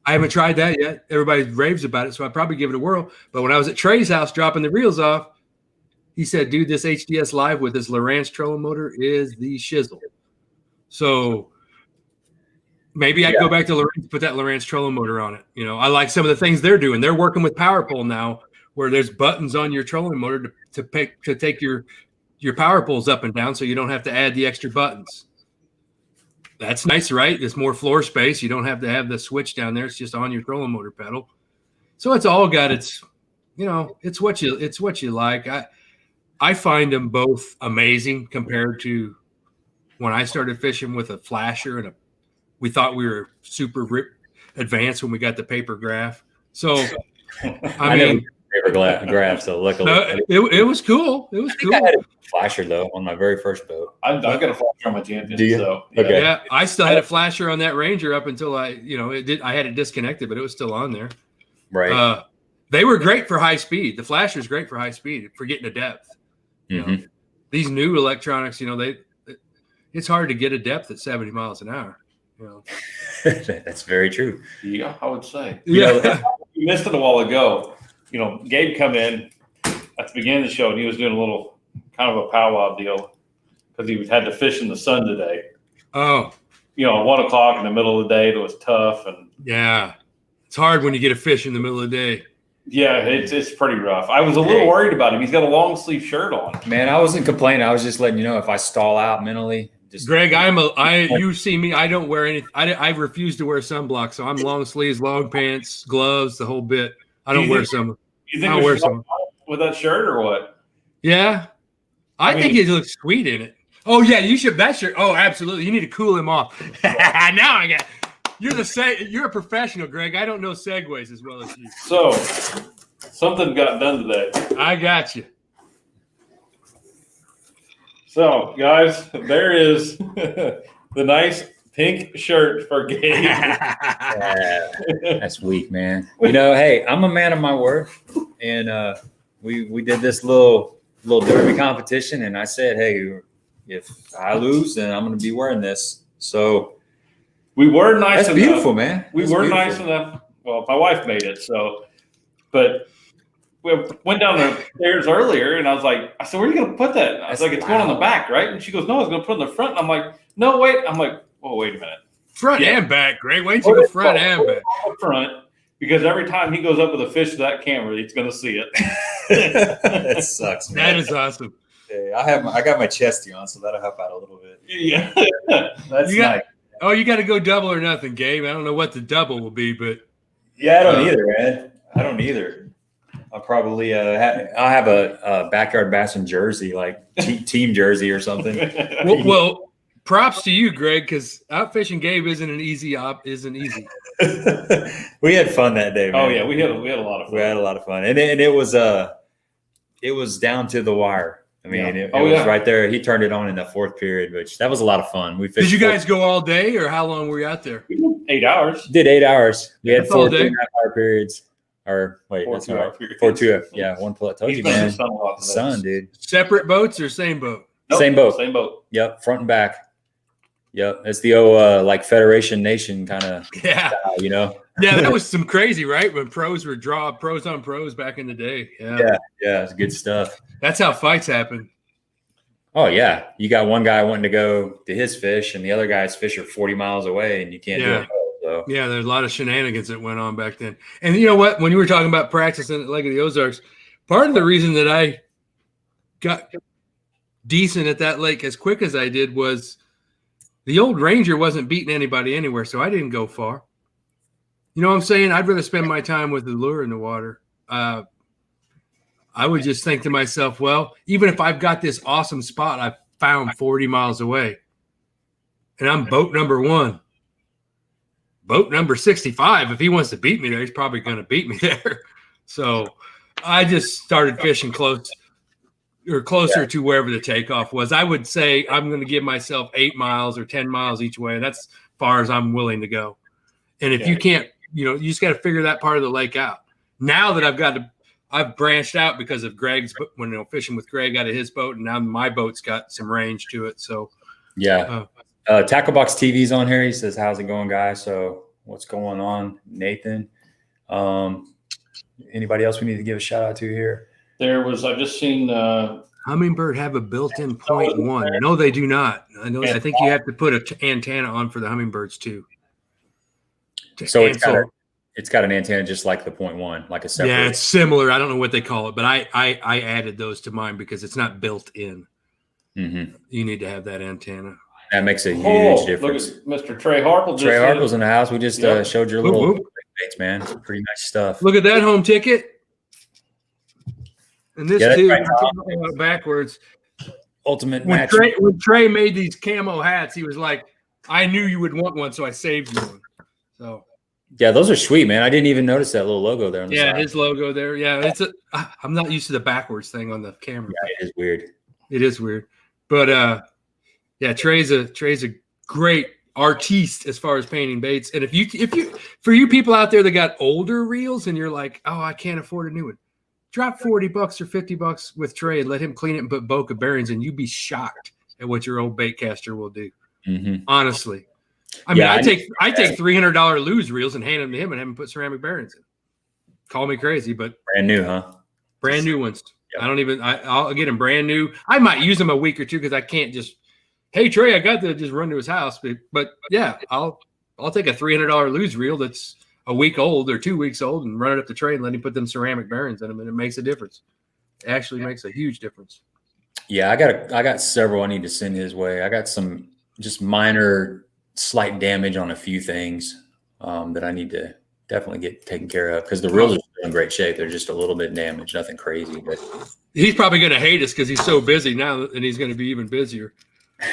I haven't tried that yet. Everybody raves about it, so I'd probably give it a whirl. But when I was at Trey's house dropping the reels off, he said, dude, this HDS Live with this Lowrance trolling motor is the shizzle. So maybe I'd go back to Lowrance, put that Lowrance trolling motor on it. I like some of the things they're doing. They're working with power pole now, where there's buttons on your trolling motor to take your power poles up and down, so you don't have to add the extra buttons. That's nice, right? There's more floor space. You don't have to have the switch down there. It's just on your trolling motor pedal. So it's all got it's what you like. I find them both amazing compared to when I started fishing with a flasher, and we thought we were super advanced when we got the paper graph. So I mean, paper graph, so luckily it was cool. It was cool. I had a flasher though on my very first boat. I've got a flasher on my Champion. Do you? So Okay. Yeah, I still had a flasher on that Ranger up until I had it disconnected, but it was still on there. Right. They were great for high speed. The flasher is great for high speed for getting to depth. You know, these new electronics, it's hard to get a depth at 70 miles an hour. That's very true. Yeah, I would say. Yeah. You missed it a while ago. Gabe come in at the beginning of the show, and he was doing a little kind of a powwow deal because he had to fish in the sun today. Oh. 1 o'clock in the middle of the day, it was tough. And yeah, it's hard when you get a fish in the middle of the day. Yeah, it's pretty rough. I was a little worried about him. He's got a long sleeve shirt on. Man, I wasn't complaining. I was just letting you know if I stall out mentally. Greg, you see me. I don't wear anything. I refuse to wear sunblock, so I'm long sleeves, long pants, gloves, the whole bit. I don't wear some. You think wear some with that shirt or what? Yeah, I think he looks sweet in it. Oh yeah, you should that shirt. Oh, absolutely. You need to cool him off. Now I got. You're a professional, Greg. I don't know segues as well as you. So, something got done today. I got you. So, guys, there is the nice pink shirt for Gabe. That's weak, man. Hey, I'm a man of my word, and we did this little derby competition, and I said, hey, if I lose, then I'm going to be wearing this. So. We were nice. That's beautiful, man. We were nice enough. Well, my wife made it, but we went down the stairs earlier, and I said, where are you going to put that? I was like, it's going on the back, right? And she goes, no, I was going to put it in the front. And I'm like, no, wait. I'm like, oh, wait a minute. Front and back, Greg. Wait till you go front and back. Front, because every time he goes up with a fish to that camera, he's going to see it. That sucks, man. That is awesome. Hey, I got my chesty on, so that'll help out a little bit. Yeah. That's nice. Oh, you got to go double or nothing, Gabe. I don't know what the double will be, but yeah, I don't either, man. I don't either. I'll probably I'll have a backyard bassin jersey, like team jersey or something. well, props to you, Greg, because outfishing Gabe isn't easy. We had fun that day, man. Oh yeah, we had a lot of fun. We had a lot of fun, and it was down to the wire. I mean, it was right there. He turned it on in the fourth period, which that was a lot of fun. We fished. Did you guys go all day, or how long were you out there? 8 hours. Did 8 hours. We had 4 day. 2.5-hour periods. Or wait, that's all right. 4 2. Yeah, one pull. I told you, man. Sun, dude. Separate boats or same boat? Nope, same boat. Same boat. Yep, front and back. Yep, it's the old like Federation Nation kind of. Yeah. Style, Yeah, that was some crazy, right? When pros were pros on pros back in the day. Yeah, it's good stuff. That's how fights happen. Oh yeah, you got one guy wanting to go to his fish, and the other guy's fish are 40 miles away, and you can't do it. So. Yeah, there's a lot of shenanigans that went on back then. And you know what? When you were talking about practicing at Lake of the Ozarks, part of the reason that I got decent at that lake as quick as I did was the old Ranger wasn't beating anybody anywhere, so I didn't go far. You know what I'm saying? I'd rather spend my time with the lure in the water. I would just think to myself, well, even if I've got this awesome spot I found 40 miles away, and I'm boat number 1, boat number 65, if he wants to beat me there, he's probably going to beat me there. So I just started fishing closer to wherever the takeoff was. I would say I'm going to give myself 8 miles or 10 miles each way. That's as far as I'm willing to go. And if you can't, you just got to figure that part of the lake out. Now that I've branched out because of Greg's, when fishing with Greg out of his boat, and now my boat's got some range to it. So yeah. Tacklebox TV's on here. He says, how's it going, guys? So what's going on, Nathan? Anybody else we need to give a shout out to here? I've just seen Humminbird have a built-in 0.1. No, they do not. I think you have to put an antenna on for the Humminbirds too. So it's got an antenna just like the 0.1, like a separate. Yeah, it's similar. I don't know what they call it, but I added those to mine because it's not built in. Mm-hmm. You need to have that antenna. That makes a huge difference. Look at Mr. Trey Harple. Trey Harple's in the house. We just showed your little baits, man. It's pretty nice stuff. Look at that home ticket. And this too, right backwards. Ultimate when match. When Trey made these camo hats, he was like, I knew you would want one, so I saved you one. So yeah, those are sweet, man. I didn't even notice that little logo there on the side. His logo there. Yeah, I'm not used to the backwards thing on the camera. Yeah, it is weird. It is weird. But Trey's a great artiste as far as painting baits. And if you for you people out there that got older reels and you're like, oh, I can't afford a new one, drop $40 or $50 with Trey and let him clean it and put Boca bearings, and you'd be shocked at what your old bait caster will do. Honestly. I mean, I take $300 lose reels and hand them to him and have him put ceramic bearings in. Call me crazy, but brand new, huh? Brand new ones. Yep. I'll get them brand new. I might use them a week or two because I can't just, hey Trey, I got to just run to his house. But yeah, I'll take a $300 lose reel that's a week old or 2 weeks old and run it up the tray and let him put them ceramic bearings in them, and it makes a difference. It actually makes a huge difference. Yeah, I got several I need to send his way. I got some just minor, slight damage on a few things that I need to definitely get taken care of, because the reels are still in great shape. They're just a little bit damaged, nothing crazy. But he's probably going to hate us because he's so busy now, and he's going to be even busier.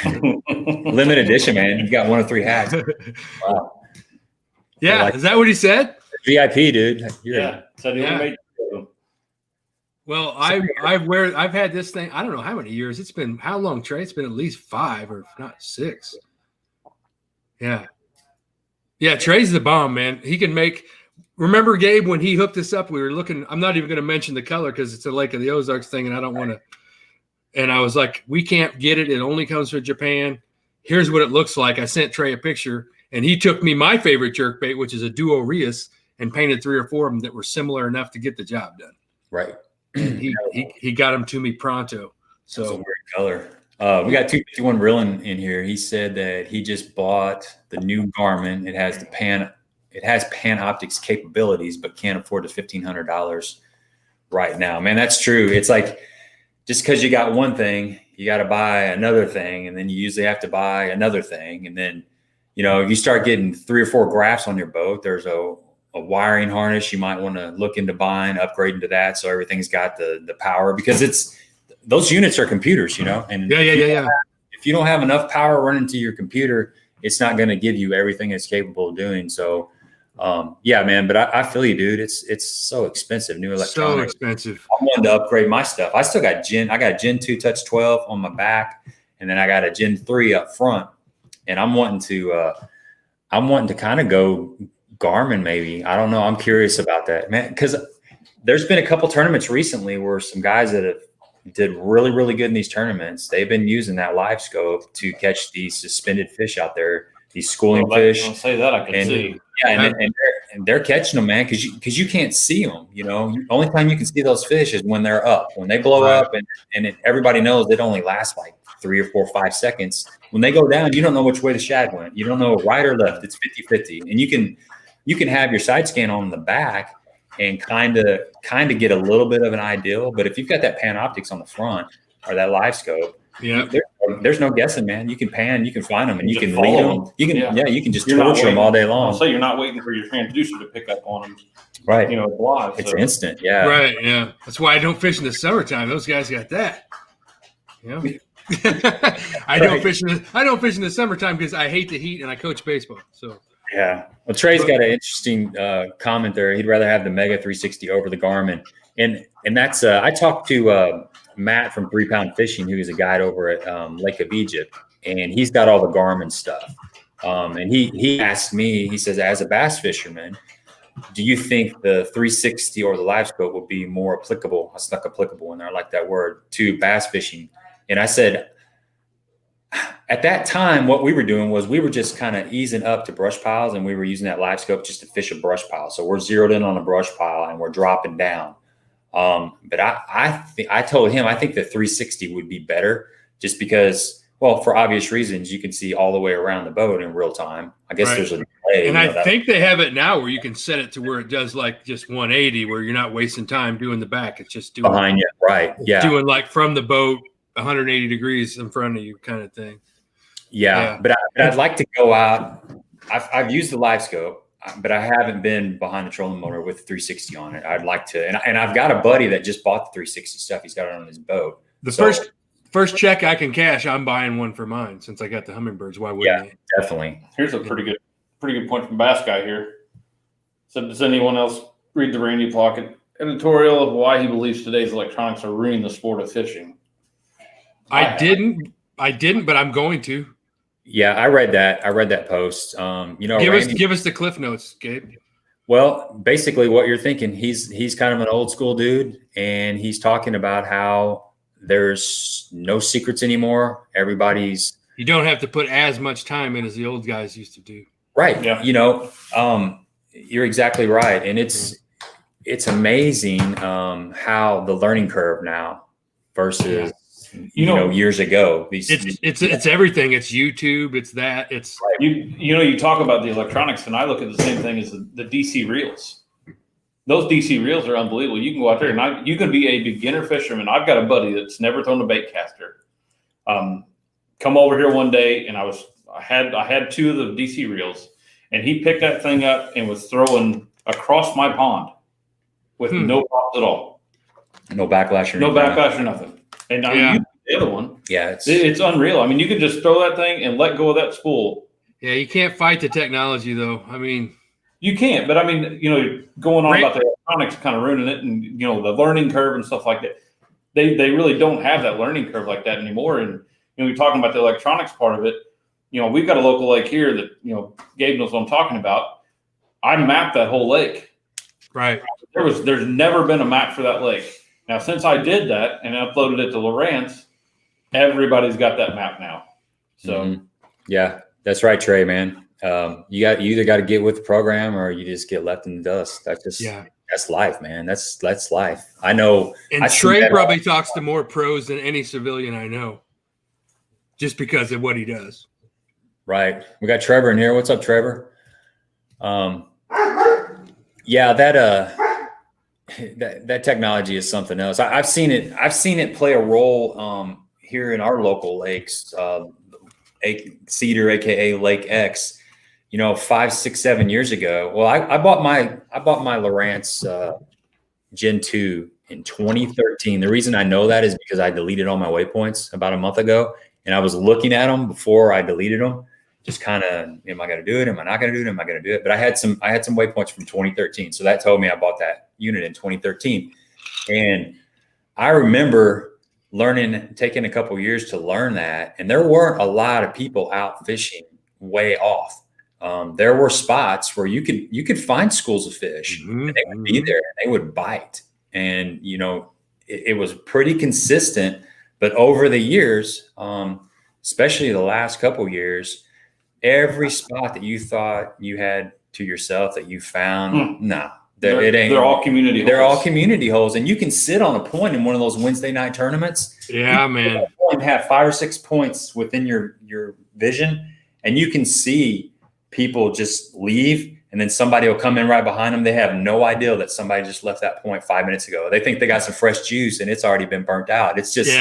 Limited edition, man. You got 1 of 3 hats. Wow. Yeah, is that what he said? VIP, dude. Well, I've had this thing. I don't know how many years it's been. How long, Trey? It's been at least 5 or if not 6. Yeah. Yeah, Trey's the bomb, man. He can make – remember, Gabe, when he hooked us up, we were looking – I'm not even going to mention the color because it's a Lake of the Ozarks thing, and I don't want to – and I was like, we can't get it. It only comes from Japan. Here's what it looks like. I sent Trey a picture, and he took me my favorite jerkbait, which is a Duo Rias, and painted 3 or 4 of them that were similar enough to get the job done. Right. And he got them to me pronto. So it's a weird color. We got 251 reeling in here. He said that he just bought the new Garmin. It has pan optics capabilities, but can't afford the $1,500 right now. Man, that's true. It's like, just because you got one thing, you got to buy another thing, and then you usually have to buy another thing. And then, if you start getting 3 or 4 graphs on your boat, there's a wiring harness you might want to look into buying, upgrading to that, so everything's got the power, because those units are computers, and if you don't have enough power running to your computer, it's not going to give you everything it's capable of doing. So yeah, man, but I feel you, dude. It's so expensive, new electronics. So expensive. I wanted to upgrade my stuff. I still got I got a Gen 2 Touch 12 on my back, and then I got a Gen 3 up front, and I'm wanting to kind of go Garmin, maybe. I don't know. I'm curious about that, man, because there's been a couple tournaments recently where some guys that did really, really good in these tournaments, they've been using that live scope to catch these suspended fish out there, these schooling fish. I'll say that I can see. Yeah, and they're catching them, man, because you can't see them. The only time you can see those fish is when they're up. When they blow up, and everybody knows it only lasts like 3 or 4 or 5 seconds. When they go down, you don't know which way the shad went. You don't know right or left. It's 50-50, and you can have your side scan on the back and kind of get a little bit of an ideal. But if you've got that pan optics on the front or that live scope, there's no guessing, man. You can pan, you can find them, and you can lead them. You can just torture them all day long. So you're not waiting for your transducer to pick up on them. Right. Live. It's instant. Yeah. Right. Yeah. That's why I don't fish in the summertime. Those guys got that. I don't fish in the summertime because I hate the heat and I coach baseball. So. Yeah. Well, Trey's got an interesting comment there. He'd rather have the Mega 360 over the Garmin. And that's I talked to Matt from 3 Pound Fishing, who is a guide over at Lake of Egypt, and he's got all the Garmin stuff. And he asked me, he says, as a bass fisherman, do you think the 360 or the live scope would be more applicable? I stuck applicable in there. I like that word, to bass fishing. And I said, at that time, what we were doing was we were just kind of easing up to brush piles, and we were using that live scope just to fish a brush pile. So we're zeroed in on a brush pile and we're dropping down. But I told him I think the 360 would be better, just because, well, for obvious reasons, you can see all the way around the boat in real time. I guess there's a delay. And I think they have it now where you can set it to where it does like just 180, where you're not wasting time doing the back. It's just doing behind you, right? Yeah, doing like from the boat 180 degrees in front of you kind of thing. Yeah. But I'd like to go out. I've used the live scope, but I haven't been behind the trolling motor with the 360 on it. I'd like to, and I've got a buddy that just bought the 360 stuff. He's got it on his boat. First check I can cash, I'm buying one for mine since I got the Humminbirds. Why wouldn't I? Definitely. Here's a pretty good point from Bass Guy here. So does anyone else read the Randy Pocket editorial of why he believes today's electronics are ruining the sport of fishing? I didn't, but I'm going to. Yeah, I read that. I read that post. Give us the cliff notes, Gabe. Well, basically what you're thinking, he's kind of an old school dude, and he's talking about how there's no secrets anymore. Everybody's You don't have to put as much time in as the old guys used to do. right. Yeah. You're exactly right. And it's amazing how the learning curve now versus years ago. It's everything. It's YouTube. It's that. It's you talk about the electronics, and I look at the same thing as the DC reels. Those DC reels are unbelievable. You can go out there and you can be a beginner fisherman. I've got a buddy that's never thrown a bait caster. Come over here one day, and I had two of the DC reels, and he picked that thing up and was throwing across my pond with no problems at all. No backlash or no backlash or nothing. And the other one, it's unreal. I mean, you could just throw that thing and let go of that spool. Yeah, you can't fight the technology, though. I mean, you can't. But I mean, going on about the electronics kind of ruining it, and the learning curve and stuff like that. They really don't have that learning curve like that anymore. And we're talking about the electronics part of it. We've got a local lake here that Gabe knows what I'm talking about. I mapped that whole lake. Right. There's never been a map for that lake. Now, since I did that and uploaded it to Lowrance, everybody's got that map now. So, yeah, that's right, Trey, man. You either got to get with the program or you just get left in the dust. That's life, man. That's life. I know. And Trey probably talks to more pros than any civilian I know, just because of what he does. Right. We got Trevor in here. What's up, Trevor? Yeah, that technology is something else. I've seen it play a role here in our local lakes, Cedar, aka Lake X. 5, 6, 7 years ago. Well, I bought my Lowrance Gen 2 in 2013. The reason I know that is because I deleted all my waypoints about a month ago, and I was looking at them before I deleted them. Just kind of, am I going to do it? Am I not going to do it? Am I going to do it? But I had some waypoints from 2013. So that told me I bought that unit in 2013. And I remember taking a couple years to learn that. And there weren't a lot of people out fishing way off. There were spots where you could find schools of fish, and they would be there and they would bite. And, it was pretty consistent, but over the years, especially the last couple years, every spot that you thought you had to yourself that you found, they're all community holes. They're all community holes. And you can sit on a point in one of those Wednesday night tournaments. Yeah, man. And have 5 or 6 points within your vision, and you can see people just leave, and then somebody will come in right behind them. They have no idea that somebody just left that point 5 minutes ago. They think they got some fresh juice, and it's already been burnt out. It's just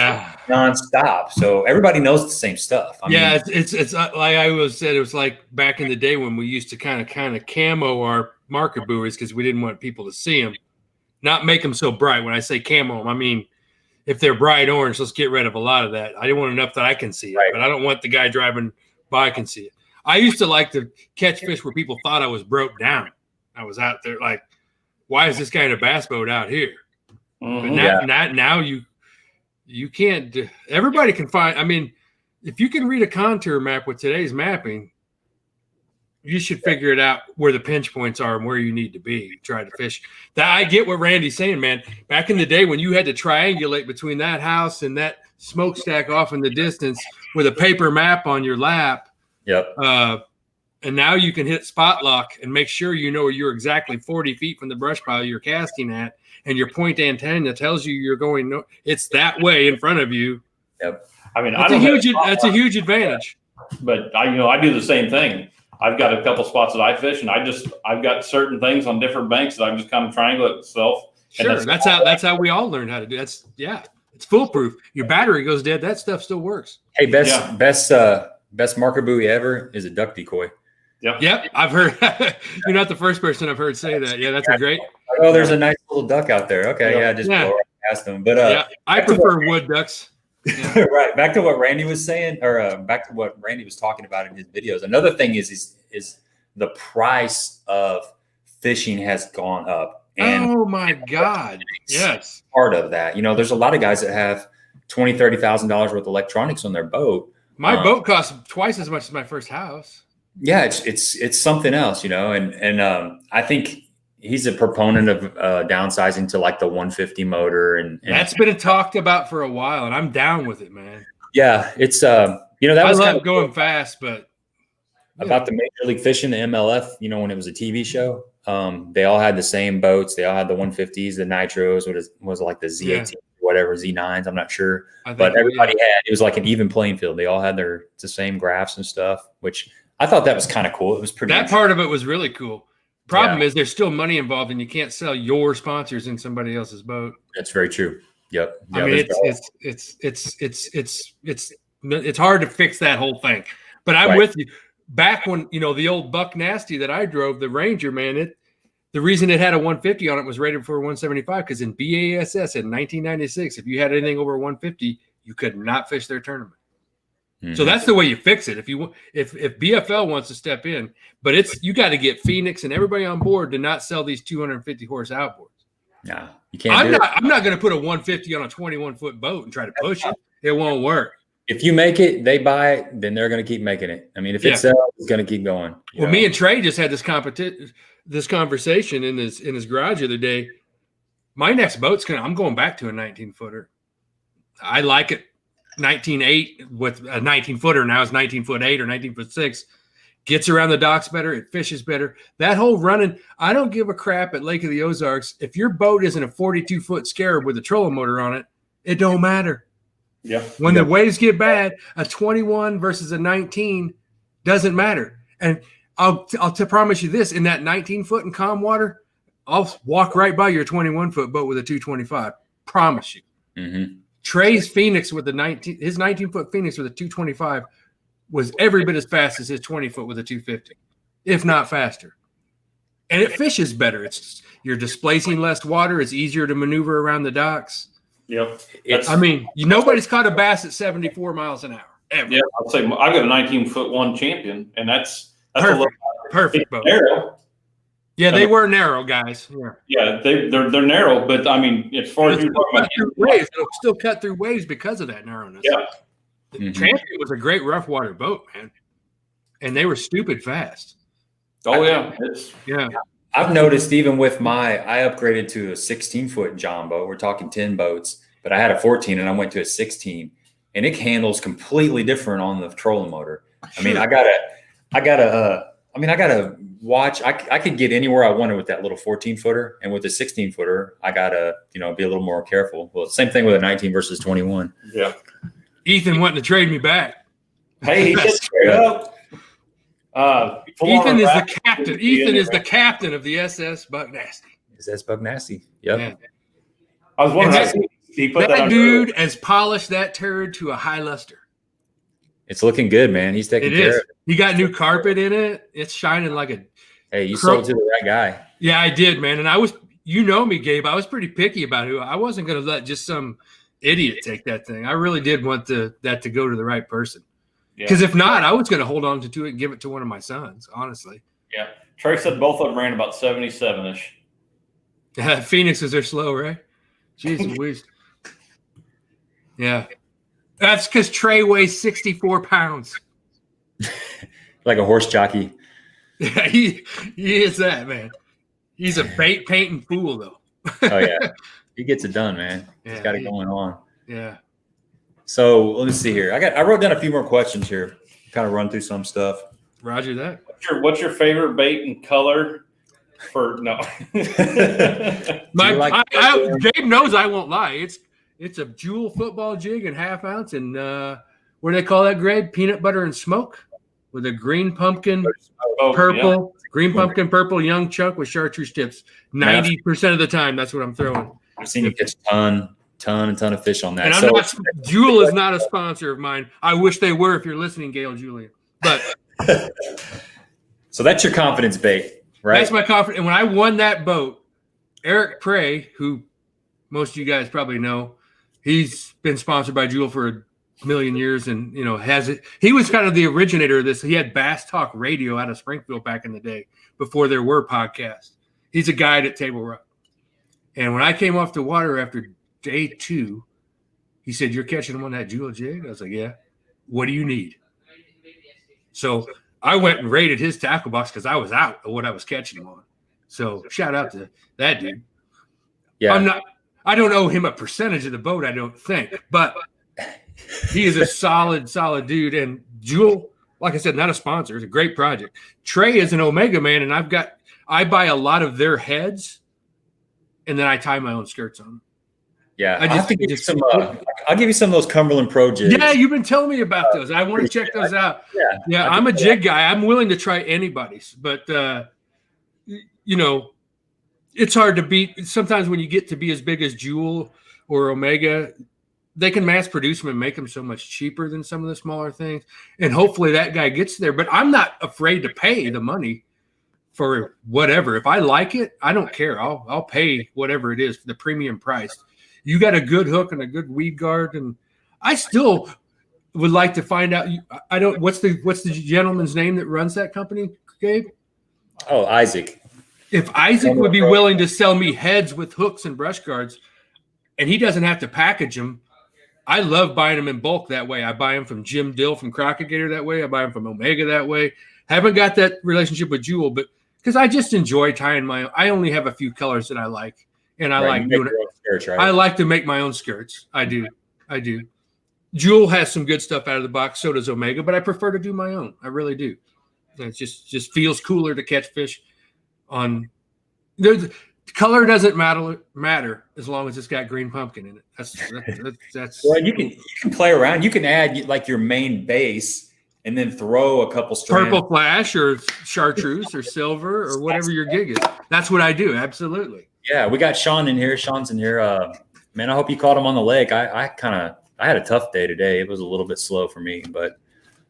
nonstop. So everybody knows the same stuff. It's like I always said. It was like back in the day when we used to kind of camo our marker buoys because we didn't want people to see them, not make them so bright. When I say camo, I mean if they're bright orange, let's get rid of a lot of that. I didn't want enough that I can see it, but I don't want the guy driving by can see it. I used to like to catch fish where people thought I was broke down. I was out there like, why is this guy in a bass boat out here? But now you can't. Everybody can find. I mean, if you can read a contour map with today's mapping, you should figure it out where the pinch points are and where you need to be. Try to fish. That I get what Randy's saying, man. Back in the day when you had to triangulate between that house and that smokestack off in the distance with a paper map on your lap. Yep. And now you can hit spot lock and make sure you're exactly 40 feet from the brush pile you're casting at, and your point antenna tells you you're going. It's that way in front of you. Yep. I mean, that's a huge advantage. But I do the same thing. I've got a couple spots that I fish, and I've got certain things on different banks that I'm just kind of triangulate myself. Sure, that's how we all learned how to do. It's foolproof. Your battery goes dead. That stuff still works. Hey, best marker buoy ever is a duck decoy. Yep. I've heard. You're not the first person I've heard say that. Yeah, that's a great. Oh, there's a nice little duck out there. Okay, blow right past them. But I prefer wood ducks. Yeah. Right. Back to what Randy was saying, or back to what Randy was talking about in his videos. Another thing is the price of fishing has gone up. And oh my God! Yes, part of that. There's a lot of guys that have $20,000-$30,000 worth of electronics on their boat. My boat costs twice as much as my first house. Yeah, it's something else, and I think he's a proponent of downsizing to like the 150 motor, and that's been talked about for a while, and I'm down with it, man. Yeah, it's that I was love kind of going cool fast, but about the Major League Fishing, the MLF. When it was a TV show, they all had the same boats. They all had the 150s, the nitros. What was it, like the Z18, whatever, Z9s? I'm not sure, but everybody had. It was like an even playing field. They all had the same graphs and stuff, which I thought that was kind of cool. It was pretty. That part of it was really cool. Problem is, there's still money involved, and you can't sell your sponsors in somebody else's boat. That's very true. Yep. I mean, it's hard to fix that whole thing. But I'm with you. Back when the old Buck Nasty that I drove, the Ranger, man, the reason it had a 150 on it was rated for 175 because in BASS in 1996, if you had anything over 150, you could not fish their tournament. Mm-hmm. So that's the way you fix it. If BFL wants to step in, but you got to get Phoenix and everybody on board to not sell these 250 horse outboards. No, you can't. I'm not going to put a 150 on a 21-foot boat and try to push it. It won't work. If you make it, they buy it, then they're going to keep making it. I mean, if it sells, it's going to keep going. Well, me and Trey just had this conversation in his garage the other day. My next boat's I'm going back to a 19-footer. I like it 19.8 with a 19-footer. Now it's 19'8" or 19'6". Gets around the docks better. It fishes better. That whole running, I don't give a crap at Lake of the Ozarks. If your boat isn't a 42-foot Scarab with a trolling motor on it, it don't matter. Yeah. When the waves get bad, a 21 versus a 19 doesn't matter. And I'll promise you this: in that 19-foot in calm water, I'll walk right by your 21-foot boat with a 225. Promise you. Mm-hmm. Trey's Phoenix with his 19-foot Phoenix with a 225 was every bit as fast as his 20-foot with a 250, if not faster. And it fishes better. You're displacing less water. It's easier to maneuver around the docks. Yep. Nobody's caught a bass at 74 miles an hour ever. Yeah, I'll say I got a 19'1" champion, and that's perfect boat. Narrow. Yeah, they were narrow, guys. Yeah, they're narrow, but I mean, as far as you're talking about waves, it'll still cut through waves because of that narrowness. Yeah. The Champion was a great rough water boat, man, and they were stupid fast. Oh yeah, I've noticed even with I upgraded to a 16-foot John boat. We're talking 10 boats, but I had a 14 and I went to a 16, and it handles completely different on the trolling motor. I mean, I gotta watch. I could get anywhere I wanted with that little 14-footer, and with the 16-footer, I gotta be a little more careful. Well, same thing with a 19 versus 21. Yeah. Ethan wanting to trade me back. Hey, just straight up. Ethan is the captain. Ethan is the captain of the SS Buck Nasty. SS Buck Nasty. Yep. Yeah. I was wondering. He put that dude has polished that turd to a high luster. It's looking good, man. He's taking care of it. He got new carpet in it. It's shining like a. Hey, you sold to the right guy. Yeah, I did, man. And I was, me, Gabe. I was pretty picky about who. I wasn't going to let just some idiot take that thing. I really did want that to go to the right person. Because if not, I was going to hold on to it and give it to one of my sons, honestly. Yeah. Trey said both of them ran about 77-ish. Phoenixes are slow, right? Jeez Louise. Yeah. That's because Trey weighs 64 pounds. Like a horse jockey. Yeah, he is that, man. He's a bait painting fool, though. Oh, yeah. He gets it done, man. Yeah, he's got it going on. Yeah. So let me see here. I wrote down a few more questions here. Kind of run through some stuff. Roger that. What's your favorite bait and color? Gabe knows I won't lie. It's a Jewel football jig and half ounce, and what do they call that, Greg? Peanut butter and smoke with a green pumpkin purple, pumpkin purple young chunk with chartreuse tips. 90% of the time, that's what I'm throwing. I've seen you catch a ton of fish on that. And Jewel is not a sponsor of mine. I wish they were. If you're listening, Gail Julian. But so that's your confidence bait, right? That's my confidence. And when I won that boat, Eric Prey, who most of you guys probably know, he's been sponsored by Jewel for a million years, and has it. He was kind of the originator of this. He had Bass Talk Radio out of Springfield back in the day before there were podcasts. He's a guide at Tablerock. And when I came off the water after day 2, he said, "You're catching them on that Jewel jig?" I was like, "Yeah." What do you need? So I went and raided his tackle box because I was out of what I was catching him on. So shout out to that dude. Yeah. I don't owe him a percentage of the boat, I don't think, but he is a solid dude. And Jewel, like I said, not a sponsor. It's a great project. Trey is an Omega man, and I buy a lot of their heads, and then I tie my own skirts on them. Yeah, I'll give you some of those Cumberland Pro jigs. Yeah, you've been telling me about those. I want to check those out. Yeah, I'm a jig guy. I'm willing to try anybody's, but it's hard to beat. Sometimes when you get to be as big as Jewel or Omega, they can mass produce them and make them so much cheaper than some of the smaller things. And hopefully that guy gets there. But I'm not afraid to pay the money for whatever. If I like it, I don't care. I'll pay whatever it is for the premium price. You got a good hook and a good weed guard, and I still would like to find out. I don't. What's the gentleman's name that runs that company, Gabe? Oh, Isaac. If Isaac would be willing to sell me heads with hooks and brush guards, and he doesn't have to package them, I love buying them in bulk that way. I buy them from Jim Dill from Crocagator that way. I buy them from Omega that way. Haven't got that relationship with Jewel, but because I just enjoy tying my own. I only have a few colors that I like. And I like doing it. Skirts, right? I like to make my own skirts. I do. Jewel has some good stuff out of the box. So does Omega, but I prefer to do my own. I really do. It just feels cooler to catch fish on. The color doesn't matter as long as it's got green pumpkin in it. That's. Well, you can play around. You can add like your main base and then throw a couple strands. Purple flash or chartreuse or silver or whatever your gig is. That's what I do. Absolutely. Yeah, we got Sean in here. Sean's in here. Man, I hope you caught him on the lake. I had a tough day today. It was a little bit slow for me, but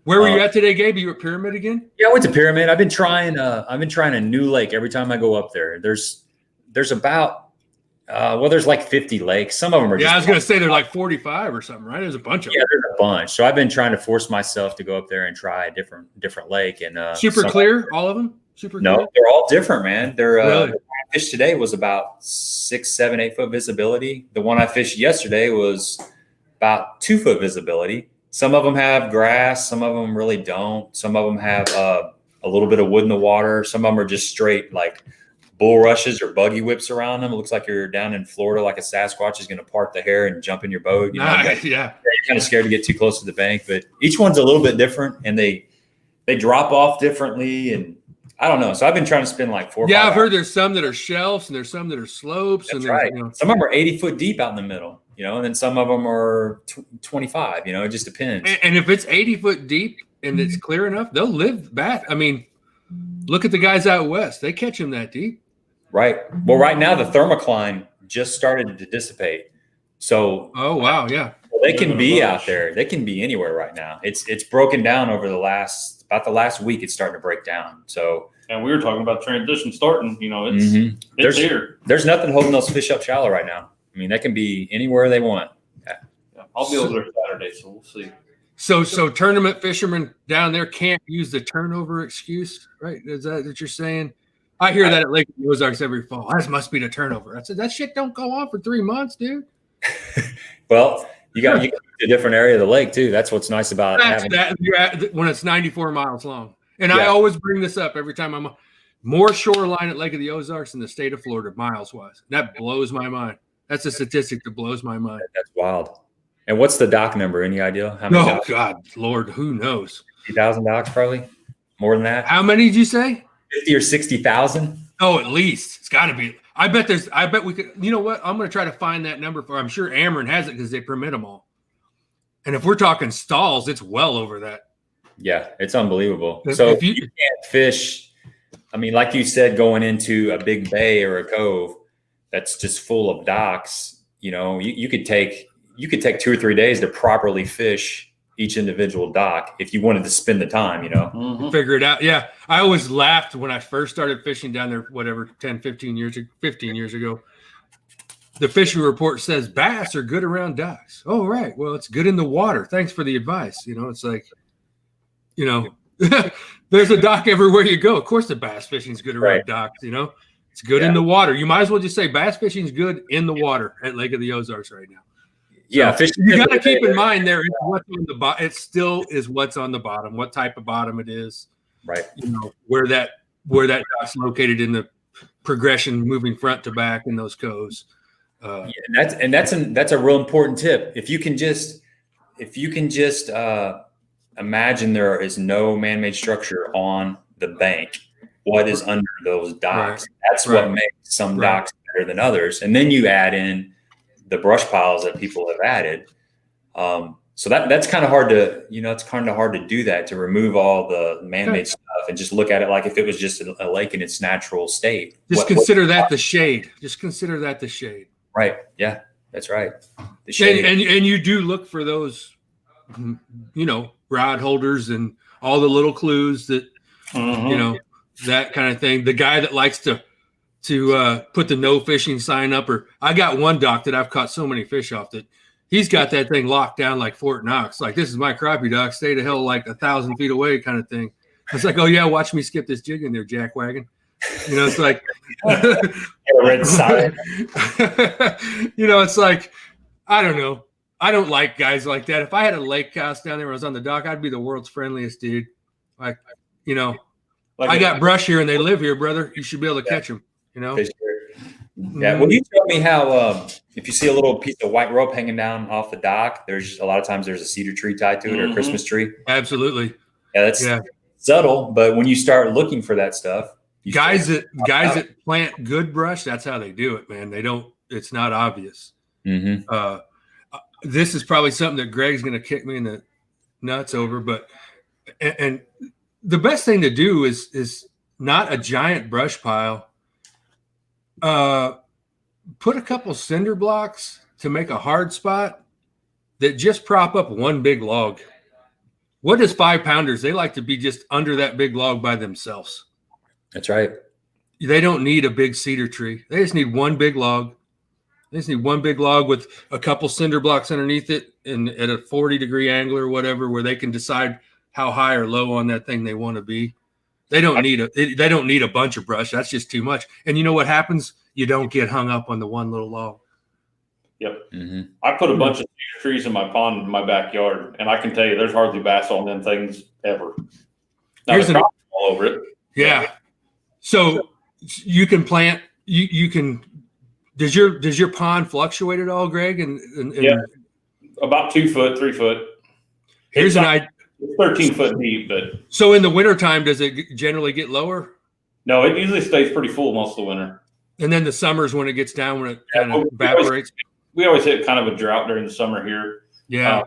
where were you at today, Gabe? You at Pyramid again? Yeah, I went to Pyramid. I've been trying a new lake every time I go up there. There's about there's like 50 lakes. Some of them are I was gonna say they're like 45 or something, right? There's a bunch of them. Yeah, there's a bunch. So I've been trying to force myself to go up there and try a different lake. And super clear, all of them? Super clear? No, they're all different, man. They're really? The fish today was about 6, 7, 8 foot visibility. The one I fished yesterday was about 2 foot visibility. Some of them have grass, some of them really don't. Some of them have a little bit of wood in the water. Some of them are just straight like bulrushes or buggy whips around them. It looks like you're down in Florida, like a Sasquatch is going to part the hair and jump in your boat. Nice, you're kind of scared to get too close to the bank, but each one's a little bit different, and they drop off differently, and I don't know. So I've been trying to spin like 4 or 5 I've heard hours. there's some that are shelves and there's some that are slopes. That's and right. Some of them are 80 foot deep out in the middle, and then some of them are 25, it just depends. And if it's 80 foot deep and it's clear enough, they'll live back. I mean, look at the guys out west. They catch them that deep. Right. Well, right now the thermocline just started to dissipate. So, oh, wow. Yeah. They can be out there. They can be anywhere right now. It's broken down over the last week. It's starting to break down. So, and we were talking about transition starting. It's here. There's nothing holding those fish up shallow right now. I mean, they can be anywhere they want. Yeah, I'll be over there Saturday, so we'll see. So tournament fishermen down there can't use the turnover excuse, right? Is that what you're saying? I hear that at Lake Ozarks every fall. That must be the turnover. I said that shit don't go on for 3 months, dude. Well, you got a different area of the lake too. That's what's nice about having when it's 94 miles long. And I always bring this up every time I'm more shoreline at Lake of the Ozarks in the state of Florida, miles wise. That blows my mind. That's a statistic that blows my mind. That's wild. And what's the dock number? Any idea? How many docks? God, Lord, who knows? 50,000 docks, probably more than that. How many did you say? 50 or 60,000. Oh, at least it's got to be. I bet we could. You know what? I'm going to try to find that number I'm sure Ameren has it because they permit them all. And if we're talking stalls, it's well over that. Yeah, it's unbelievable. So if you can't fish, I mean, like you said, going into a big bay or a cove that's just full of docks, you could take 2 or 3 days to properly fish each individual dock if you wanted to spend the time, Figure it out. Yeah. I always laughed when I first started fishing down there, 15 years ago. The fishing report says bass are good around docks. Oh, right. Well, it's good in the water. Thanks for the advice. It's like, there's a dock everywhere you go. Of course, the bass fishing is good around docks. It's good in the water. You might as well just say bass fishing is good in the water at Lake of the Ozarks right now. Yeah, So you got to keep in mind there is what's on the bottom. It still is what's on the bottom, what type of bottom it is, right. you know, where that dock's located in the progression, moving front to back in those coves. Yeah, that's a real important tip. If you can just imagine there is no man-made structure on the bank, what is under those docks? Right. That's what makes some docks better than others. And then you add in the brush piles that people have added. So that's kind of hard to, it's kind of hard to do that, to remove all the man-made stuff and just look at it like if it was just a lake in its natural state. Just consider that the shade. Just consider that the shade. Right. Yeah, that's right. The shade. And you do look for those, rod holders and all the little clues that, that kind of thing. The guy that likes to put the no fishing sign up, or I got one dock that I've caught so many fish off that he's got that thing locked down like Fort Knox. Like, this is my crappie dock. Stay the hell like 1,000 feet away kind of thing. It's like, oh yeah, watch me skip this jig in there, jackwagon. It's like red sign. It's like, I don't know. I don't like guys like that. If I had a lake house down there when I was on the dock, I'd be the world's friendliest dude. Like, I got brush here and they live here, brother. You should be able to catch them. Yeah. Well, you tell me how if you see a little piece of white rope hanging down off the dock, there's a lot of times there's a cedar tree tied to it or a Christmas tree. Absolutely. Yeah, that's subtle, but when you start looking for that stuff, guys that plant good brush, that's how they do it, man. They don't. It's not obvious. Mm-hmm. This is probably something that Greg's going to kick me in the nuts over, but and the best thing to do is not a giant brush pile. Put a couple cinder blocks to make a hard spot that just prop up one big log. What is 5-pounders? They like to be just under that big log by themselves. That's right. They don't need a big cedar tree. They just need one big log. They just need one big log with a couple cinder blocks underneath it and at a 40-degree angle or whatever, where they can decide how high or low on that thing they want to be. They don't need a bunch of brush. That's just too much. And you know what happens? You don't get hung up on the one little log. Yep. Mm-hmm. I put a bunch of cedar trees in my pond in my backyard, and I can tell you there's hardly bass on them things ever. Now, there's all over it. Yeah. So you can plant. You can. Does your pond fluctuate at all, Greg? And yeah, about 2 foot, 3 foot. Here's an idea. 13 foot deep, but so in the wintertime, does it generally get lower? No, it usually stays pretty full most of the winter. And then the summers when it gets down, when it kind of evaporates. We always hit kind of a drought during the summer here. Yeah.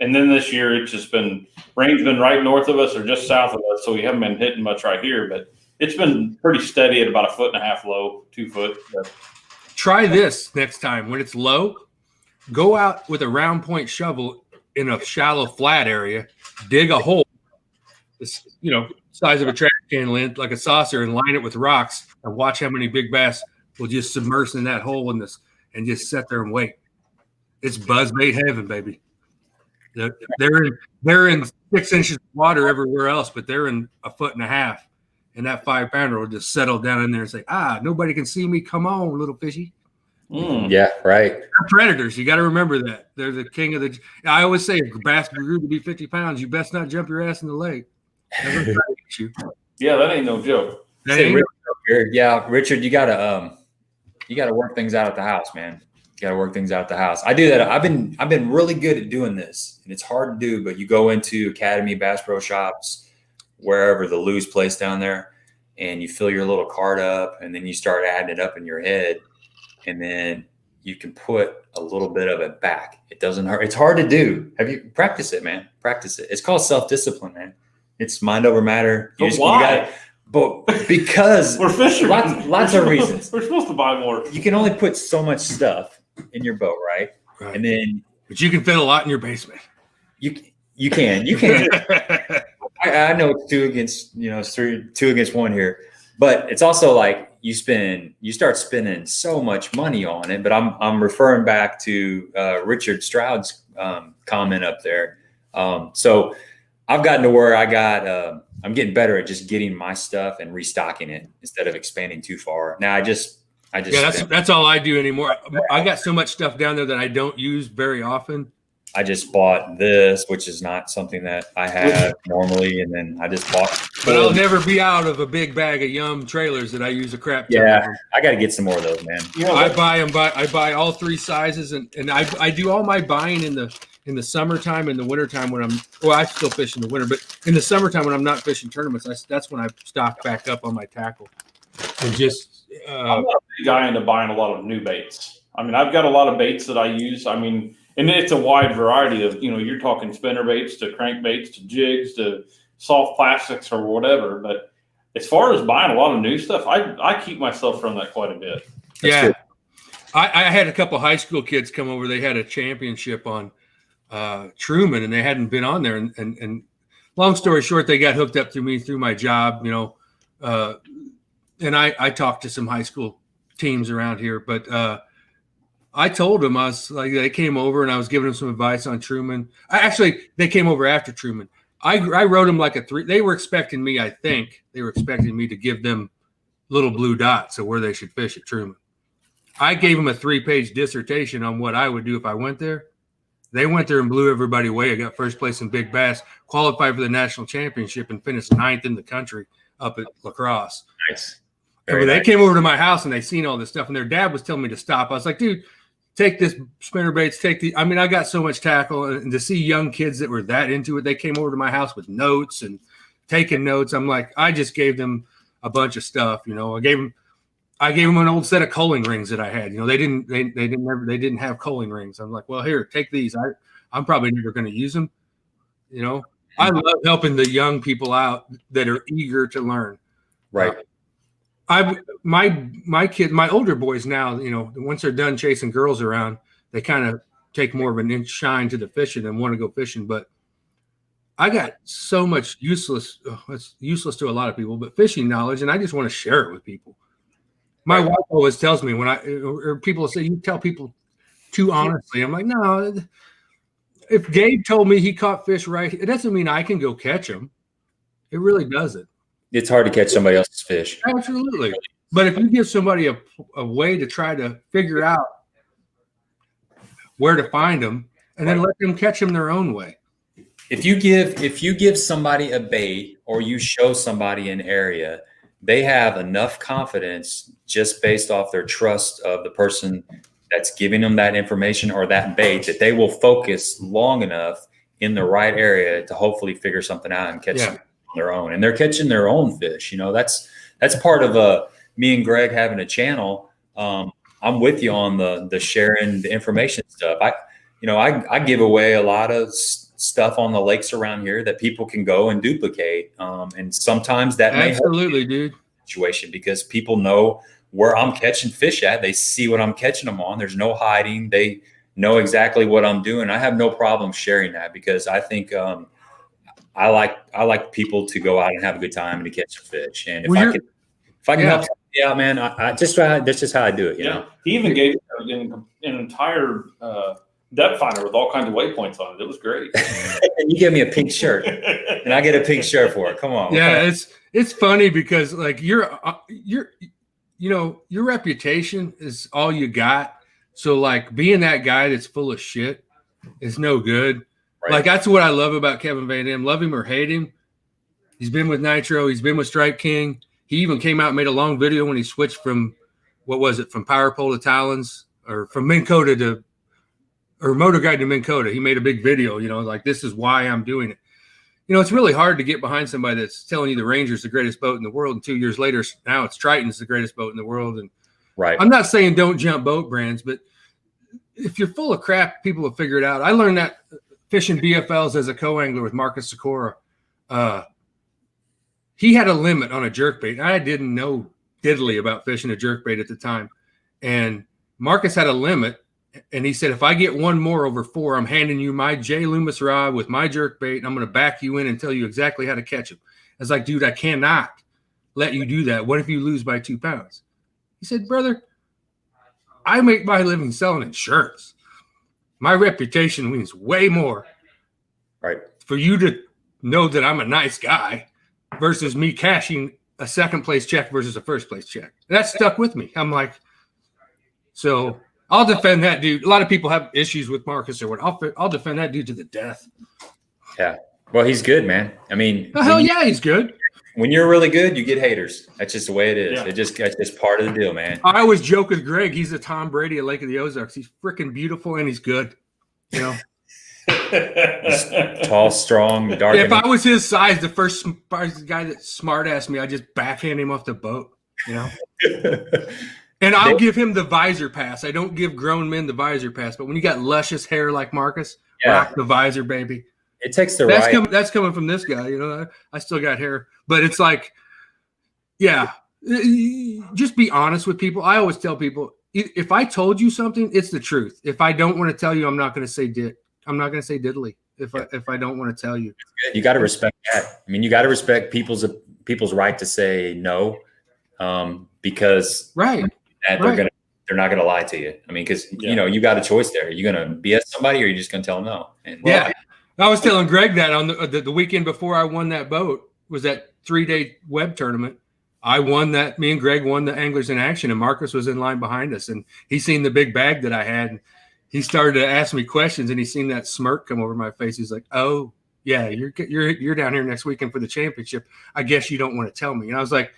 And then this year it's just been rain's been right north of us or just south of us, so we haven't been hitting much right here. But it's been pretty steady at about 1.5 foot low, 2 foot. But. Try this next time when it's low. Go out with a round point shovel in a shallow flat area, dig a hole, size of a trash can length, like a saucer, and line it with rocks, and watch how many big bass will just submerge in that hole in this and just sit there and wait. It's buzzbait heaven, baby. They're in 6 inches of water everywhere else, but they're in 1.5 foot, and that 5-pounder will just settle down in there and say, nobody can see me. Come on, little fishy. Yeah, right. They're predators. You got to remember that. They're the king of the. I always say, if a bass grew to be 50 pounds, you best not jump your ass in the lake. Yeah, that ain't no joke. Yeah, Richard, you gotta work things out at the house, man. You gotta work things out at the house. I do that. I've been really good at doing this, and it's hard to do. But you go into Academy Bass Pro Shops, wherever the Lou's place down there, and you fill your little cart up, and then you start adding it up in your head. And then you can put a little bit of it back. It doesn't hurt. It's hard to do. Practice it, man? Practice it. It's called self-discipline, man. It's mind over matter. Why? Because we're fishermen. Lots of reasons. We're supposed to buy more. You can only put so much stuff in your boat, right? And then, but you can fit a lot in your basement. You can. I know it's 2 against 1 here, but it's also like you start spending so much money on it. But I'm referring back to Richard Stroud's comment up there. So I've gotten to where I'm getting better at just getting my stuff and restocking it instead of expanding too far. Now I just That's all I do anymore. I got so much stuff down there that I don't use very often. I just bought this, which is not something that I have normally, and then I just bought. But I'll never be out of a big bag of Yum trailers that I use a crap ton of them. I got to get some more of those, man. I buy them. I buy all 3 sizes, and I do all my buying in the summertime and the wintertime when I still fish in the winter, but in the summertime when I'm not fishing tournaments, that's when I stock back up on my tackle. And just I'm not a big guy into buying a lot of new baits. I mean, I've got a lot of baits that I use. I mean, and it's a wide variety of, you're talking spinner baits to crank baits to jigs to soft plastics or whatever. But as far as buying a lot of new stuff, I keep myself from that quite a bit. I had a couple high school kids come over. They had a championship on Truman, and they hadn't been on there. And long story short, they got hooked up through my job, and I talked to some high school teams around here, but I told them, I was like, they came over and I was giving them some advice on Truman. They came over after Truman. I wrote them like a 3. They were expecting me, I think they were expecting me to give them little blue dots of where they should fish at Truman. I gave them a 3-page dissertation on what I would do if I went there. They went there and blew everybody away. I got first place in big bass, qualified for the national championship, and finished 9th in the country up at La Crosse. Nice. They came over to my house and they seen all this stuff, and their dad was telling me to stop. I was like, dude, take this spinner baits, I got so much tackle, and to see young kids that were that into it, they came over to my house with notes and taking notes. I'm like, I just gave them a bunch of stuff. I gave them an old set of culling rings that I had. They didn't have culling rings. I'm like, well, here, take these. I'm probably never going to use them. I love helping the young people out that are eager to learn. Right. My older boys now, once they're done chasing girls around, they kind of take more of an shine to the fishing and want to go fishing. But I got so much it's useless to a lot of people, but fishing knowledge, and I just want to share it with people. My wife always tells me or people say, you tell people too honestly. I'm like, no, if Gabe told me he caught fish right, it doesn't mean I can go catch them. It really doesn't. It's hard to catch somebody else's fish. Absolutely. But if you give somebody a way to try to figure out where to find them, and then let them catch them their own way. If you give somebody a bait, or you show somebody an area, they have enough confidence just based off their trust of the person that's giving them that information or that bait, that they will focus long enough in the right area to hopefully figure something out and catch them on their own. And they're catching their own fish. That's part of me and Greg having a channel. I'm with you on the sharing the information stuff. I give away a lot of stuff on the lakes around here that people can go and duplicate. And sometimes that may absolutely, dude, situation, because people know where I'm catching fish at. They see what I'm catching them on. There's no hiding. They know exactly what I'm doing. I have no problem sharing that, because I think I like people to go out and have a good time and to catch some fish. And if I can help somebody out, man, that's just how I do it. You know. He even gave an entire depth finder with all kinds of waypoints on it. It was great. And you give me a pink shirt, and I get a pink shirt for it. Come on. Yeah, it's funny because like your reputation is all you got. So like being that guy that's full of shit is no good. Right. Like that's what I love about Kevin Van Dam. Love him or hate him, he's been with Nitro. He's been with Strike King. He even came out and made a long video when he switched from from Power Pole to Talons, or from Minn Kota or Motor Guide to Minn Kota. He made a big video, like this is why I'm doing it. It's really hard to get behind somebody that's telling you the Ranger's the greatest boat in the world, and 2 years later, now it's Triton's the greatest boat in the world. And right. I'm not saying don't jump boat brands, but if you're full of crap, people will figure it out. I learned that fishing BFLs as a co-angler with Marcus Sikora. He had a limit on a jerkbait. I didn't know diddly about fishing a jerkbait at the time. And Marcus had a limit, and he said, if I get one more over 4, I'm handing you my J. Loomis rod with my jerkbait, and I'm going to back you in and tell you exactly how to catch him. I was like, dude, I cannot let you do that. What if you lose by 2 pounds? He said, brother, I make my living selling insurance. My reputation means way more. Right. For you to know that I'm a nice guy versus me cashing a second place check versus a first place check. That stuck with me. I'm like, So I'll defend that dude. A lot of people have issues with Marcus or what. I'll defend that dude to the death. Yeah. Well, he's good, man. I mean, Oh, hell yeah, he's good. When you're really good, you get haters. That's just the way it is. Yeah. That's just part of the deal, man. I always joke with Greg. He's a Tom Brady at Lake of the Ozarks. He's freaking beautiful and he's good. You know, He's tall, strong, dark. if I was his size, the first guy that smart asked me, I just backhand him off the boat. You know, and I'll give him the visor pass. I don't give grown men the visor pass, but when you got luscious hair like Marcus, rock the visor, baby. It takes the That's coming from this guy. You know, I still got hair, but it's like, yeah, just be honest with people. I always tell people, if I told you something, it's the truth. If I don't want to tell you, I'm not going to say I'm not going to say diddly. If I don't want to tell you, you got to respect that. I mean, you got to respect people's right to say no, because they're not going to lie to you. I mean, because you know, you got a choice there. You're going to BS somebody, or you're just going to tell them no. And I was telling Greg that on the weekend before I won that boat was that 3-day web tournament. I won that. Me and Greg won the Anglers in Action, and Marcus was in line behind us, and he seen the big bag that I had. And he started to ask me questions, and he seen that smirk come over my face. He's like, "Oh, yeah, you're down here next weekend for the championship. I guess you don't want to tell me." And I was like,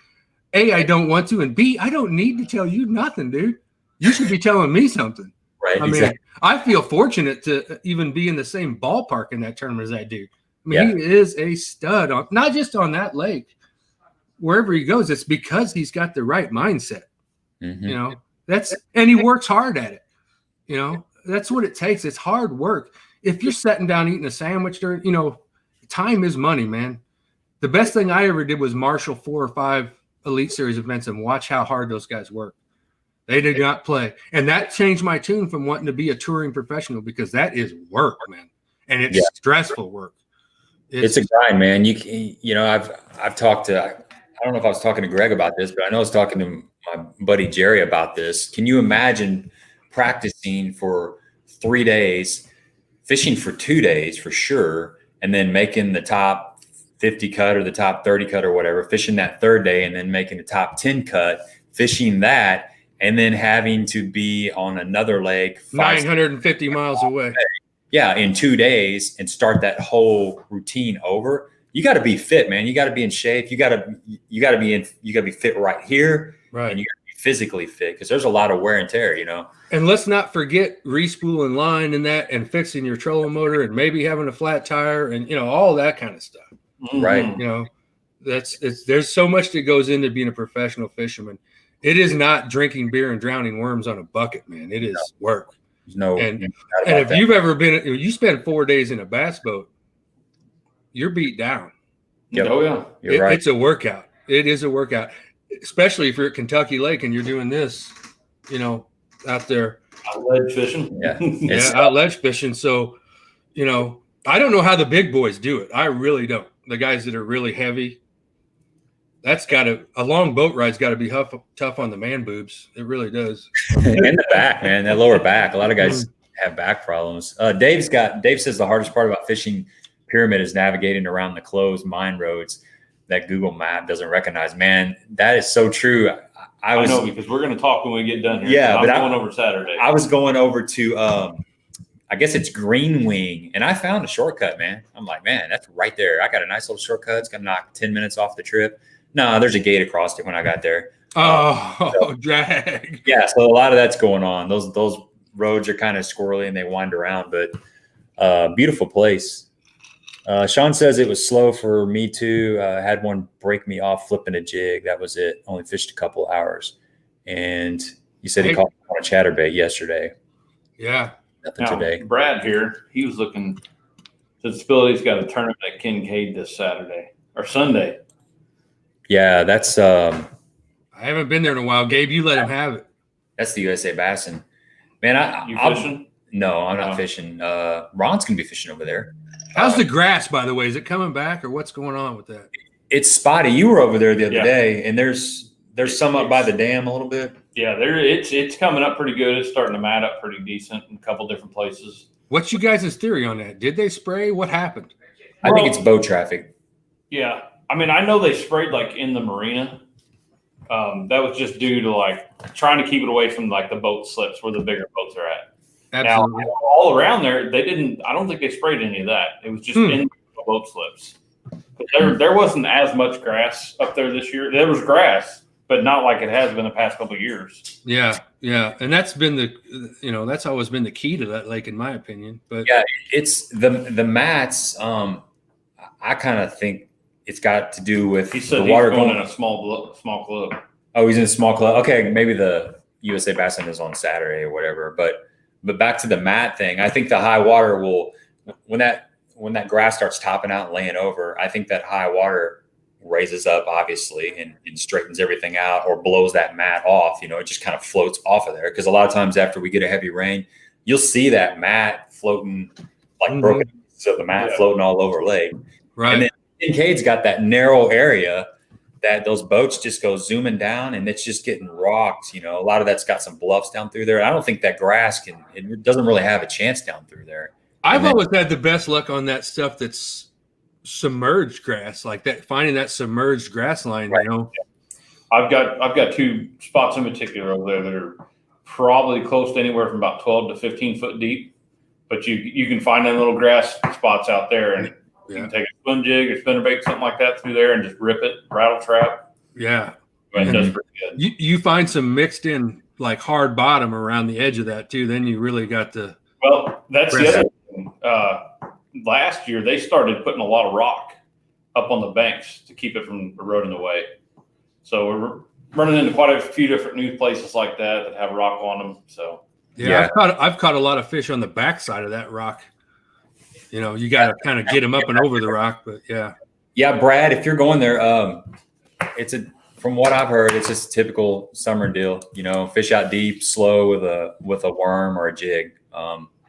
A, I don't want to, and B, I don't need to tell you nothing, dude. You should be telling me something. Right. I mean, I feel fortunate to even be in the same ballpark in that tournament as that dude. I mean, he is a stud on not just on that lake. Wherever he goes, it's because he's got the right mindset. Mm-hmm. You know, and he works hard at it. You know, that's what it takes. It's hard work. If you're sitting down eating a sandwich during, you know, time is money, man. The best thing I ever did was marshal 4 or 5 Elite Series events and watch how hard those guys work. They did not play. And that changed my tune from wanting to be a touring professional, because that is work, man. And it's stressful work. It's a grind, man. You know, I've talked to, I don't know if I was talking to Greg about this, but I know I was talking to my buddy Jerry about this. Can you imagine practicing for 3 days, fishing for 2 days for sure, and then making the top 50 cut or the top 30 cut or whatever, fishing that 3rd day, and then making the top 10 cut, fishing that, and then having to be on another lake 950 miles away. Yeah, in 2 days, and start that whole routine over. You got to be fit, man. You got to be in shape. You got to be fit right here. Right. And you got to be physically fit, because there's a lot of wear and tear, you know. And let's not forget respooling line and that, and fixing your trolling motor, and maybe having a flat tire, and, you know, all that kind of stuff. Mm-hmm. Right. You know, there's so much that goes into being a professional fisherman. It is not drinking beer and drowning worms on a bucket, man. It is work. And if you've ever you spend 4 days in a bass boat, you're beat down. Yep. Oh yeah, you're right. It's a workout. It is a workout, especially if you're at Kentucky Lake and you're doing this, you know, out there. Out ledge fishing. Yeah. Out ledge fishing. So, you know, I don't know how the big boys do it. I really don't. The guys that are really heavy, a long boat ride's got to be tough on the man boobs. It really does. And the back, man, that lower back. A lot of guys have back problems. Dave says the hardest part about fishing Pyramid is navigating around the closed mine roads that Google Map doesn't recognize. Man, that is so true. I know, because we're going to talk when we get done here. Yeah, but I'm going over Saturday. I was going over to, I guess it's Green Wing, and I found a shortcut, man. I'm like, man, that's right there. I got a nice little shortcut. It's going to knock 10 minutes off the trip. No, there's a gate across it when I got there. Drag. Yeah, so a lot of that's going on. Those roads are kind of squirrely and they wind around, but beautiful place. Sean says it was slow for me too. Had one break me off flipping a jig. That was it. Only fished a couple hours. And he said he caught on a chatterbait yesterday. Yeah. Nothing today. Brad here, he was looking. He's got a tournament at Kincaid this Saturday or Sunday. Yeah, that's I haven't been there in a while. Gabe, you let him have it. That's the USA Bassin. Man, You fishing? No, I'm not fishing. Ron's gonna be fishing over there. How's the grass, by the way? Is it coming back, or what's going on with that? It's spotty. You were over there the other day, and there's some up by the dam a little bit. Yeah, it's coming up pretty good. It's starting to mat up pretty decent in a couple different places. What's you guys' theory on that? Did they spray? What happened? I think it's boat traffic. Yeah. I mean, I know they sprayed like in the marina, That was just due to like trying to keep it away from like the boat slips where the bigger boats are at. Absolutely. Now, all around there, I don't think they sprayed any of that. It was just in the boat slips. But there wasn't as much grass up there this year. There was grass, but not like it has been the past couple of years. Yeah. And that's been that's always been the key to that lake, in my opinion. But yeah, it's the mats. I kind of think it's got to do with he said the water going in a small club. Oh, he's in a small club. Okay, maybe the USA Bass Hunt is on Saturday or whatever. But back to the mat thing, I think the high water will when that grass starts topping out and laying over, I think that high water raises up obviously and straightens everything out or blows that mat off. It just kind of floats off of there, because a lot of times after we get a heavy rain, you'll see that mat floating like broken pieces of the mat floating all over lake. Right. And then Kincaid's got that narrow area that those boats just go zooming down, and it's just getting rocked. A lot of that's got some bluffs down through there. I don't think that grass it doesn't really have a chance down through there. I've always had the best luck on that stuff that's submerged grass, like that, finding that submerged grass line, Right. I've got two spots in particular over there that are probably close to anywhere from about 12 to 15 foot deep, but you can find them little grass spots out there, and you can take a swim jig or spinnerbait, something like that through there and just rip it, rattle trap. Yeah. And it does pretty good. You find some mixed in like hard bottom around the edge of that too, then you really got the that's the other thing. Last year they started putting a lot of rock up on the banks to keep it from eroding away. So we're running into quite a few different new places like that have rock on them. So I've caught a lot of fish on the backside of that rock. You got to kind of get them up and over the rock, but yeah, Brad, if you're going there, from what I've heard, it's just a typical summer deal. Fish out deep, slow with a worm or a jig.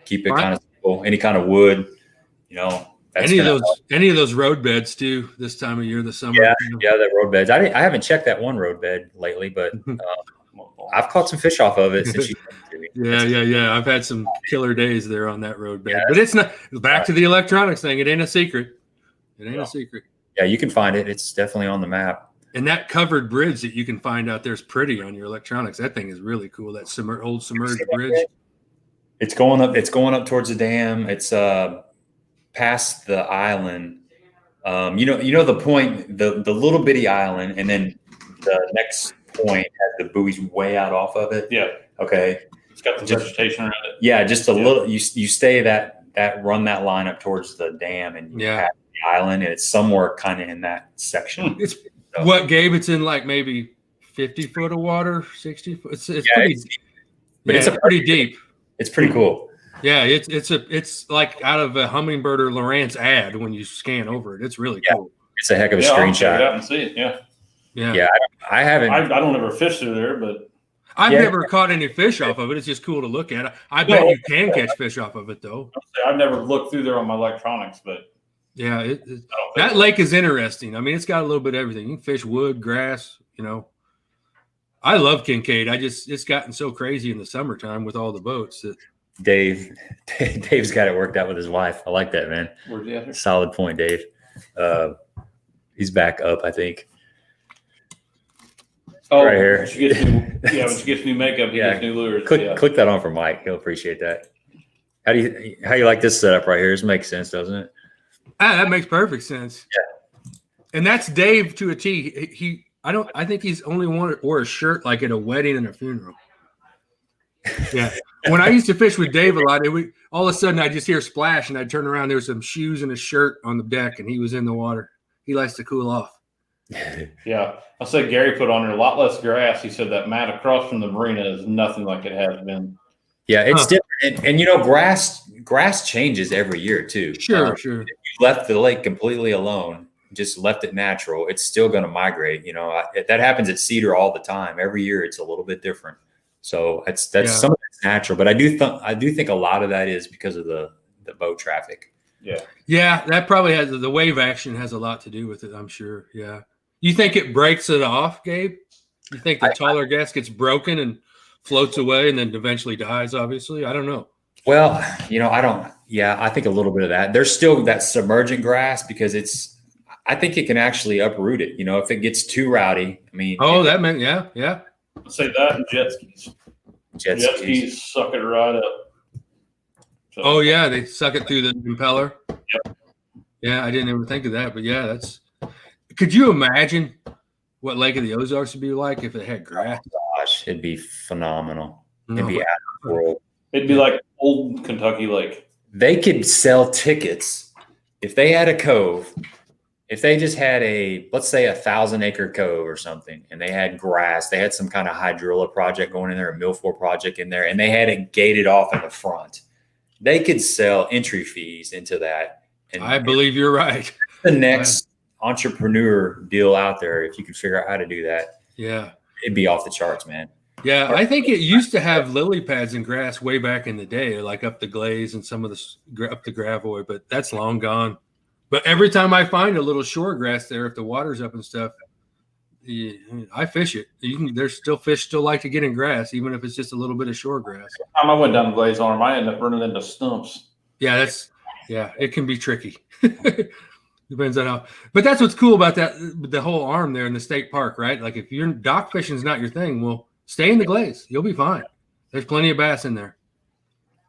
Keep it kind of simple. Any kind of wood. Any of those road beds too. This time of year, the summer. Yeah, that road beds. I haven't checked that one road bed lately, but I've caught some fish off of it since you told me. Yeah. I've had some killer days there on that road bed, but it's not back to the electronics thing. It ain't a secret. A secret. Yeah, you can find it. It's definitely on the map. And that covered bridge that you can find out there is pretty on your electronics. That thing is really cool. That old submerged bridge. It's going up towards the dam. It's past the island. The point, the little bitty island, and then the next point has the buoys way out off of it. Yeah. Okay. It's got the vegetation around it. Yeah, just a little. You stay that run that line up towards the dam, and you pass the island, and it's somewhere kind of in that section. It's what, Gabe? It's in like maybe 50 foot of water, 60 foot. It's pretty deep. But it's pretty deep. It's pretty cool. Yeah, it's like out of a Hummingbird or Lowrance ad when you scan over it. It's really cool. It's a heck of a screenshot. screenshot. Check it out and see it. Yeah. I haven't. I don't ever fish through there, but I've never caught any fish off of it. It's just cool to look at. I bet you can catch fish off of it though. I've never looked through there on my electronics, but yeah, that lake is interesting. I mean, it's got a little bit of everything. You can fish wood, grass. I love Kincaid. It's gotten so crazy in the summertime with all the boats that. Dave's got it worked out with his wife. I like that, man. Where's the other? Solid point, Dave. He's back up, I think. Oh, right here. when she gets new makeup, he gets new lures. Click that on for Mike. He'll appreciate that. How you like this setup right here? This makes sense, doesn't it? That makes perfect sense. Yeah. And that's Dave to a T. I think he's only wore a shirt like at a wedding and a funeral. Yeah. When I used to fish with Dave a lot, all of a sudden I'd just hear a splash and I'd turn around. There was some shoes and a shirt on the deck and he was in the water. He likes to cool off. Yeah. I said Gary put on there a lot less grass. He said that mat across from the marina is nothing like it has been. Yeah, it's different. And grass changes every year too. Sure. If you left the lake completely alone, just left it natural, it's still going to migrate. That happens at Cedar all the time. Every year it's a little bit different. So that's some of it's natural, but I do think a lot of that is because of the boat traffic. Yeah, that probably has the wave action has a lot to do with it. I'm sure. Yeah, you think it breaks it off, Gabe? You think the taller gas gets broken and floats away and then eventually dies? Obviously, I don't know. Well, I don't. Yeah, I think a little bit of that. There's still that submergent grass because I think it can actually uproot it. If it gets too rowdy. I mean, that meant yeah. I'd say that and jet skis. Jet skis suck it right up. So, Oh yeah, they suck it through the impeller. Yep. Yeah, I didn't ever think of that, but yeah, that's. Could you imagine what Lake of the Ozarks would be like if it had grass? Oh, gosh, it'd be phenomenal. No. It'd be out of the world. It'd be like old Kentucky Lake. They could sell tickets if they had a cove. If they just had let's say 1,000-acre cove or something, and they had grass, they had some kind of hydrilla project going in there, a milfoil project in there, and they had it gated off in the front, they could sell entry fees into that. And I believe you're right. The next entrepreneur deal out there, if you could figure out how to do that, yeah, it'd be off the charts, man. Yeah, I think it used to have lily pads and grass way back in the day, like up the glaze and some of up the Gravois, but that's long gone. But every time I find a little shore grass there, if the water's up and stuff, I fish it. There's still fish still like to get in grass, even if it's just a little bit of shore grass. The time I went down the glaze on them, I ended up running into stumps. Yeah, it can be tricky. Depends on how. But that's what's cool about that, the whole arm there in the state park, right? Like if you're dock fishing is not your thing, well, stay in the glaze. You'll be fine. There's plenty of bass in there.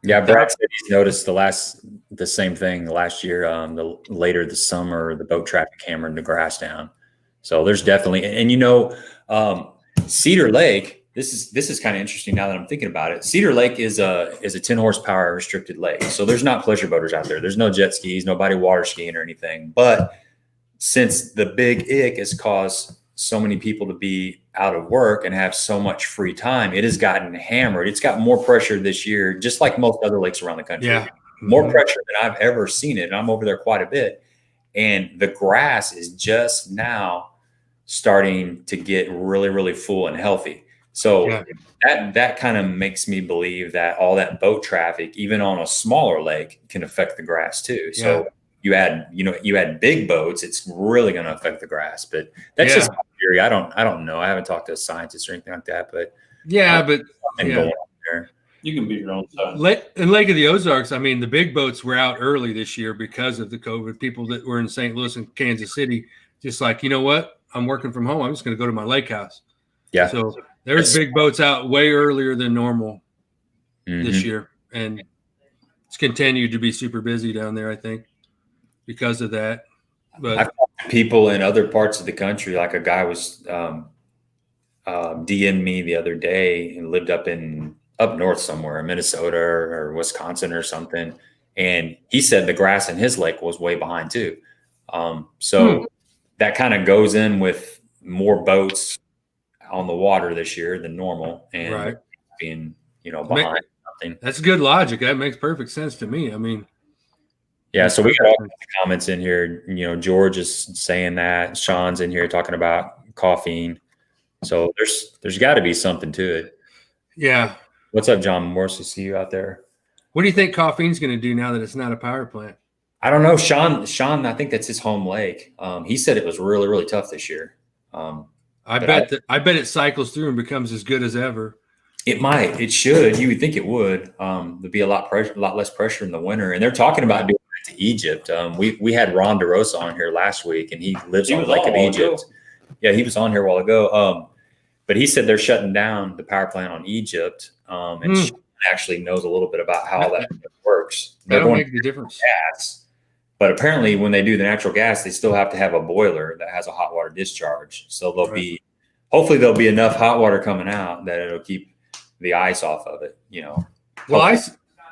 Yeah, Brad said he's noticed the same thing last year. Later this summer, the boat traffic hammered the grass down. So there's definitely, and Cedar Lake. This is kind of interesting now that I'm thinking about it. Cedar Lake is a 10 horsepower restricted lake, so there's not pleasure boaters out there. There's no jet skis, nobody water skiing or anything. But since the big ick has caused so many people to be out of work and have so much free time, it has gotten hammered. It's got more pressure this year, just like most other lakes around the country. Yeah. More pressure than I've ever seen it. And I'm over there quite a bit. And the grass is just now starting to get really, really full and healthy. So that kind of makes me believe that all that boat traffic, even on a smaller lake, can affect the grass too. So you add big boats, it's really going to affect the grass. But that's just my theory. I don't know. I haven't talked to a scientist or anything like that. But going on there. You can be your own side. In Lake of the Ozarks, I mean, the big boats were out early this year because of the COVID. People that were in St. Louis and Kansas City, just like, you know what? I'm working from home. I'm just going to go to my lake house. Yeah. So there's big boats out way earlier than normal this year. And it's continued to be super busy down there, I think, because of that. But I've talked to people in other parts of the country, like a guy was DM'd me the other day and lived up north somewhere, Minnesota or Wisconsin or something. And he said the grass in his lake was way behind too. So that kind of goes in with more boats on the water this year than normal and being, behind something. That's good logic. That makes perfect sense to me. I mean, yeah. So we got all kinds of comments in here. George is saying that. Sean's in here talking about caffeine. So there's got to be something to it. Yeah. What's up, John Morse? To see you out there. What do you think caffeine's going to do now that it's not a power plant? I don't know. Sean, I think that's his home lake. He said it was really, really tough this year. I bet it cycles through and becomes as good as ever. It might. It should. You would think it would. There'd be a lot less pressure in the winter. And they're talking about doing it to Egypt. We had Ron DeRosa on here last week, and he lives on the Lake of Egypt. Yeah, he was on here a while ago. But he said they're shutting down the power plant on Egypt. And Sean actually knows a little bit about how that works. That'll make the difference. Gas. But apparently when they do the natural gas, they still have to have a boiler that has a hot water discharge. So hopefully there'll be enough hot water coming out that it'll keep the ice off of it, Well,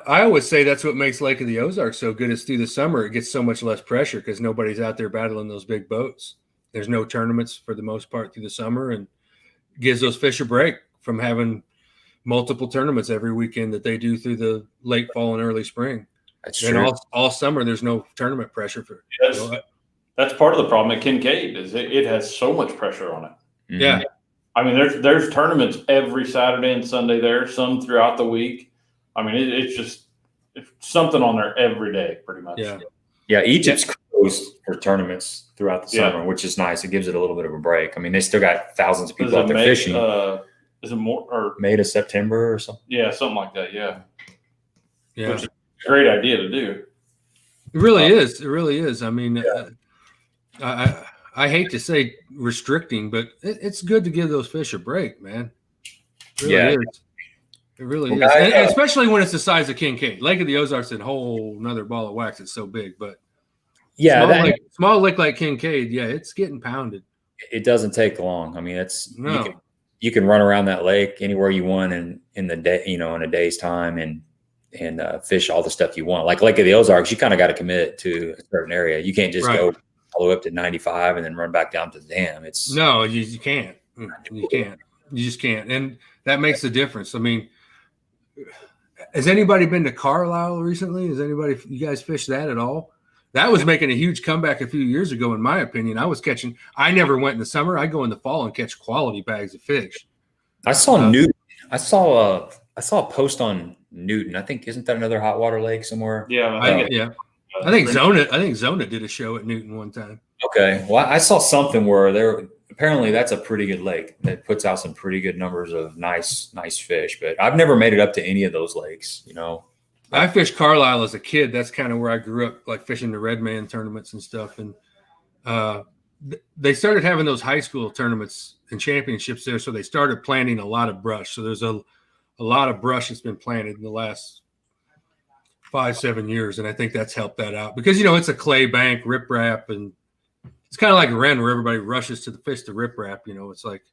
I always say that's what makes Lake of the Ozarks so good is through the summer, it gets so much less pressure because nobody's out there battling those big boats. There's no tournaments for the most part through the summer and gives those fish a break from having multiple tournaments every weekend that they do through the late fall and early spring. That's and true. all summer, there's no tournament pressure for. That's part of the problem at Kincaid is it has so much pressure on it. Mm-hmm. Yeah, I mean, there's tournaments every Saturday and Sunday there, some throughout the week. I mean, it's something on there every day, pretty much. Yeah. Egypt's closed for tournaments throughout the summer, which is nice. It gives it a little bit of a break. I mean, they still got thousands of people out there fishing. Is it more or May to September or something? Yeah, something like that. Yeah. Yeah. Which is a great idea to do. It really is. It really is. I mean, I hate to say restricting, but it's good to give those fish a break, man. It really is. It really is, and especially when it's the size of Kincaid. Lake of the Ozarks is a whole another ball of wax. It's so big, but small lake like Kincaid, yeah, it's getting pounded. It doesn't take long. I mean, you can run around that lake anywhere you want in the day, in a day's time, and fish all the stuff you want. Like Lake of the Ozarks, you kind of got to commit to a certain area. You can't just go all the way up to 95 and then run back down to the dam. You can't. You can't. You just can't, and that makes a difference. I mean, has anybody been to Carlisle recently? You guys fished that at all? That was making a huge comeback a few years ago, in my opinion. I never went in the summer. I go in the fall and catch quality bags of fish. I saw Newton. I saw a post on Newton. I think, isn't that another hot water lake somewhere? Yeah. I think Zona did a show at Newton one time. Okay. Well, I saw something where apparently that's a pretty good lake that puts out some pretty good numbers of nice fish, but I've never made it up to any of those lakes, I fished Carlisle as a kid. That's kind of where I grew up, like fishing the Red Man tournaments and stuff. And they started having those high school tournaments and championships there. So they started planting a lot of brush. So there's a lot of brush that's been planted in the last 5-7 years. And I think that's helped that out because, it's a clay bank, riprap, and it's kind of like Ren where everybody rushes to fish the riprap. It's like,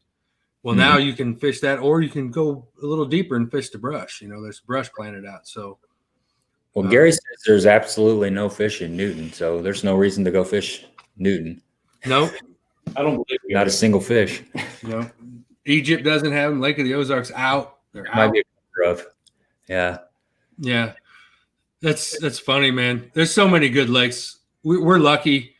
well, now you can fish that, or you can go a little deeper and fish the brush. There's brush planted out. So, well, Gary says there's absolutely no fish in Newton, so there's no reason to go fish Newton. No, I don't believe you. Not a single fish. No, Egypt doesn't have them. Lake of the Ozarks out. They're out. Might be rough. Yeah. Yeah, that's funny, man. There's so many good lakes. We're lucky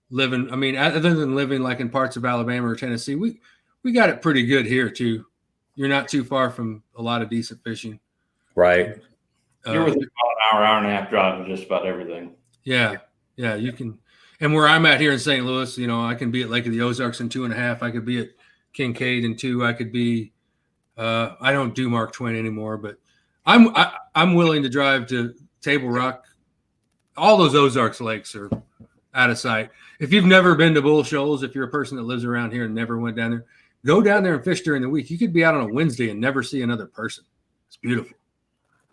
living. I mean, other than living like in parts of Alabama or Tennessee, we got it pretty good here too. You're not too far from a lot of decent fishing. Right. You're within about an hour and a half drive of just about everything. Yeah, you can. And where I'm at here in St. Louis, I can be at Lake of the Ozarks in 2.5. I could be at Kincaid in 2. I could be. I don't do Mark Twain anymore, but I'm willing to drive to Tablerock. All those Ozarks lakes are out of sight. If you've never been to Bull Shoals, if you're a person that lives around here and never went down there, go down there and fish during the week. You could be out on a Wednesday and never see another person. It's beautiful.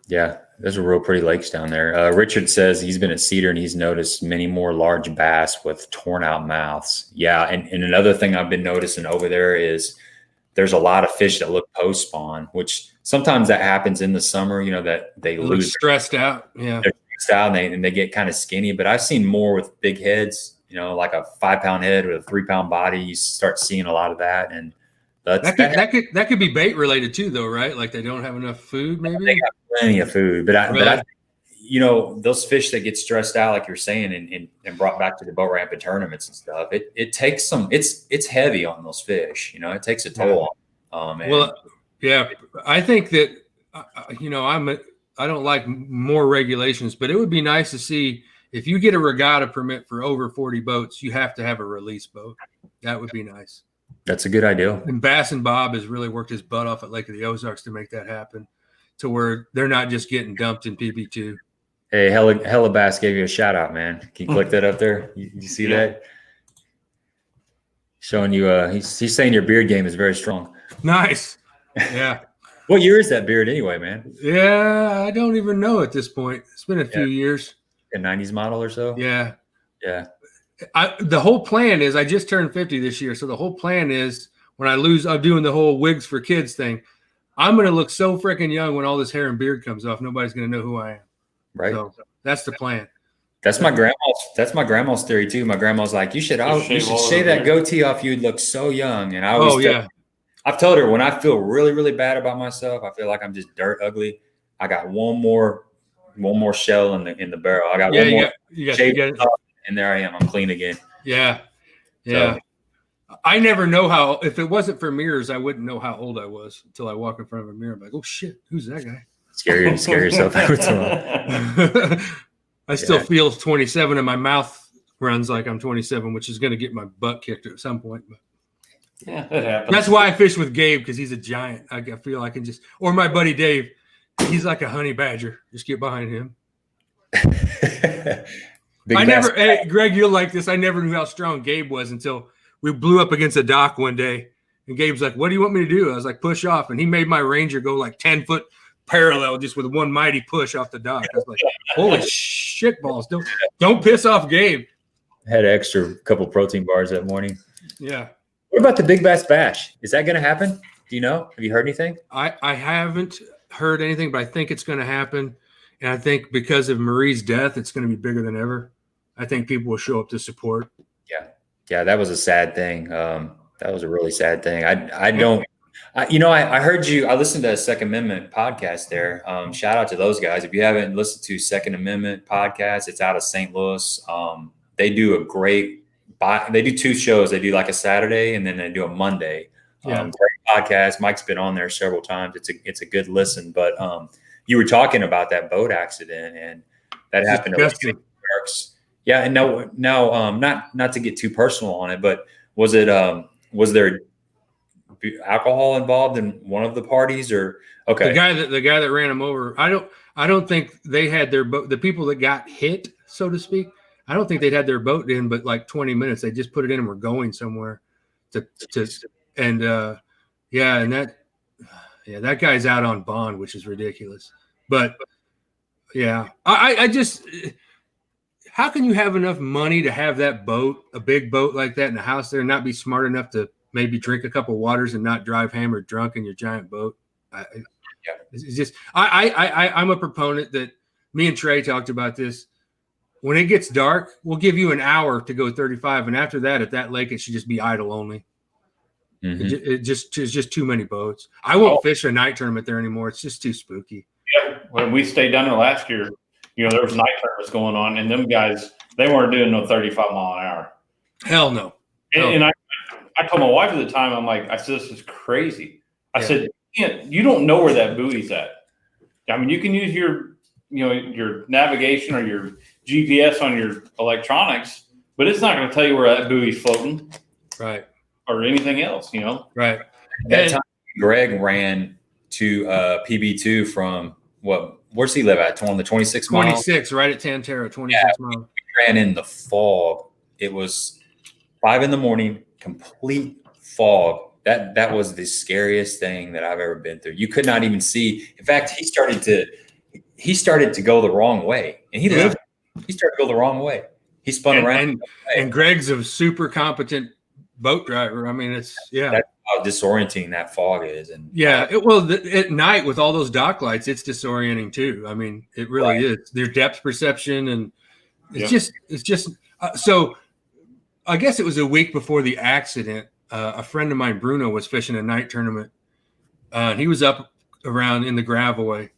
Yeah, there's a real pretty lakes down there. Richard says he's been at Cedar and he's noticed many more large bass with torn out mouths. Yeah, and another thing I've been noticing over there is there's a lot of fish that look post spawn, which sometimes that happens in the summer, that they lose stressed out. Yeah. They're stressed out and they get kind of skinny. But I've seen more with big heads, like a 5-pound head with a 3-pound body. You start seeing a lot of that. And that could be bait related too, though, right? Like they don't have enough food, maybe. They got plenty of food, but I those fish that get stressed out, like you're saying, and brought back to the boat ramp and tournaments and stuff. It takes some. It's heavy on those fish. It takes a toll on them. Well, yeah, I think that I don't like more regulations, but it would be nice to see if you get a regatta permit for over 40 boats, you have to have a release boat. That would be nice. That's a good idea. And Bass and Bob has really worked his butt off at Lake of the Ozarks to make that happen, to where they're not just getting dumped in PB2. Hey, Hella Bass gave you a shout out, man. Can you click that up there? You see that? Showing you, he's saying your beard game is very strong. Nice. Yeah. What year is that beard anyway, man? Yeah, I don't even know at this point. It's been a few years. A 90s model or so? Yeah. Yeah. The whole plan is I just turned 50 this year. So the whole plan is when I lose, I'm doing the whole wigs for kids thing. I'm going to look so freaking young when all this hair and beard comes off. Nobody's going to know who I am. Right. So that's the plan. That's my grandma's theory too. My grandma's like, you should shave that goatee off. You'd look so young. And I always I've told her when I feel really, really bad about myself, I feel like I'm just dirt ugly. I got one more shell in the barrel. I got one more shaved off, and there I am. I'm clean again. Yeah. Yeah. So, I never know how, if it wasn't for mirrors, I wouldn't know how old I was until I walk in front of a mirror. I'm like, oh shit, who's that guy? Scare yourself every time. I still feel 27 and my mouth runs like I'm 27, which is going to get my butt kicked at some point. But yeah, that happens. That's why I fish with Gabe, because he's a giant. I feel I can just, or my buddy Dave, he's like a honey badger. Just get behind him. Hey, Greg, you'll like this. I never knew how strong Gabe was until we blew up against a dock one day. And Gabe's like, what do you want me to do? I was like, push off. And he made my Ranger go like 10 foot parallel just with one mighty push off the dock. I was like, holy shit balls. Don't piss off Gabe. Had an extra couple protein bars that morning. Yeah. What about the Big Bass Bash? Is that going to happen? Do you know? Have you heard anything? I haven't heard anything, but I think it's going to happen. And I think because of Marie's death, it's going to be bigger than ever. I think people will show up to support. Yeah, that was a sad thing. That was a really sad thing. I heard you. I listened to a Second Amendment podcast there. Shout out to those guys. If you haven't listened to Second Amendment podcast, it's out of St. Louis. They do they do 2 shows. They do like a Saturday and then they do a Monday. Great podcast. Mike's been on there several times. It's a good listen. But you were talking about that boat accident and that happened at Ozarks. Yeah, and no, not to get too personal on it, but was there alcohol involved in one of the parties or okay? The guy that ran him over. I don't think they had their boat. The people that got hit, so to speak, I don't think they'd had their boat in, but like 20 minutes. They just put it in and were going somewhere that guy's out on bond, which is ridiculous. But yeah, I just. How can you have enough money to have that boat, a big boat like that in the house there, and not be smart enough to maybe drink a couple waters and not drive hammered drunk in your giant boat? It's just I'm a proponent that me and Trey talked about this. When it gets dark, we'll give you an hour to go 35, and after that, at that lake, it should just be idle only. Mm-hmm. It's just too many boats. I won't fish a night tournament there anymore. It's just too spooky. Yeah, when we stayed down there last year. There was night tournaments going on, and them guys, they weren't doing no 35 mile an hour. Hell no. And I told my wife at the time, I said, this is crazy. I said, you don't know where that buoy's at. I mean, you can use your navigation or your GPS on your electronics, but it's not going to tell you where that buoy's floating. Right. Or anything else, Right. That time Greg ran to PB2 from where's he live at? On the 26 miles? 26, right at Tantera, 26 miles. We ran in the fog. It was 5 a.m, complete fog. That was the scariest thing that I've ever been through. You could not even see. In fact, he started to go the wrong way. And he started to go the wrong way. He spun around. And Greg's a super competent boat driver. I mean, that's how disorienting that fog is. And at night with all those dock lights, it's disorienting too. I mean, it really is. Their depth perception and it's just so I guess it was a week before the accident. A friend of mine, Bruno, was fishing a night tournament. He was up around in the Gravelway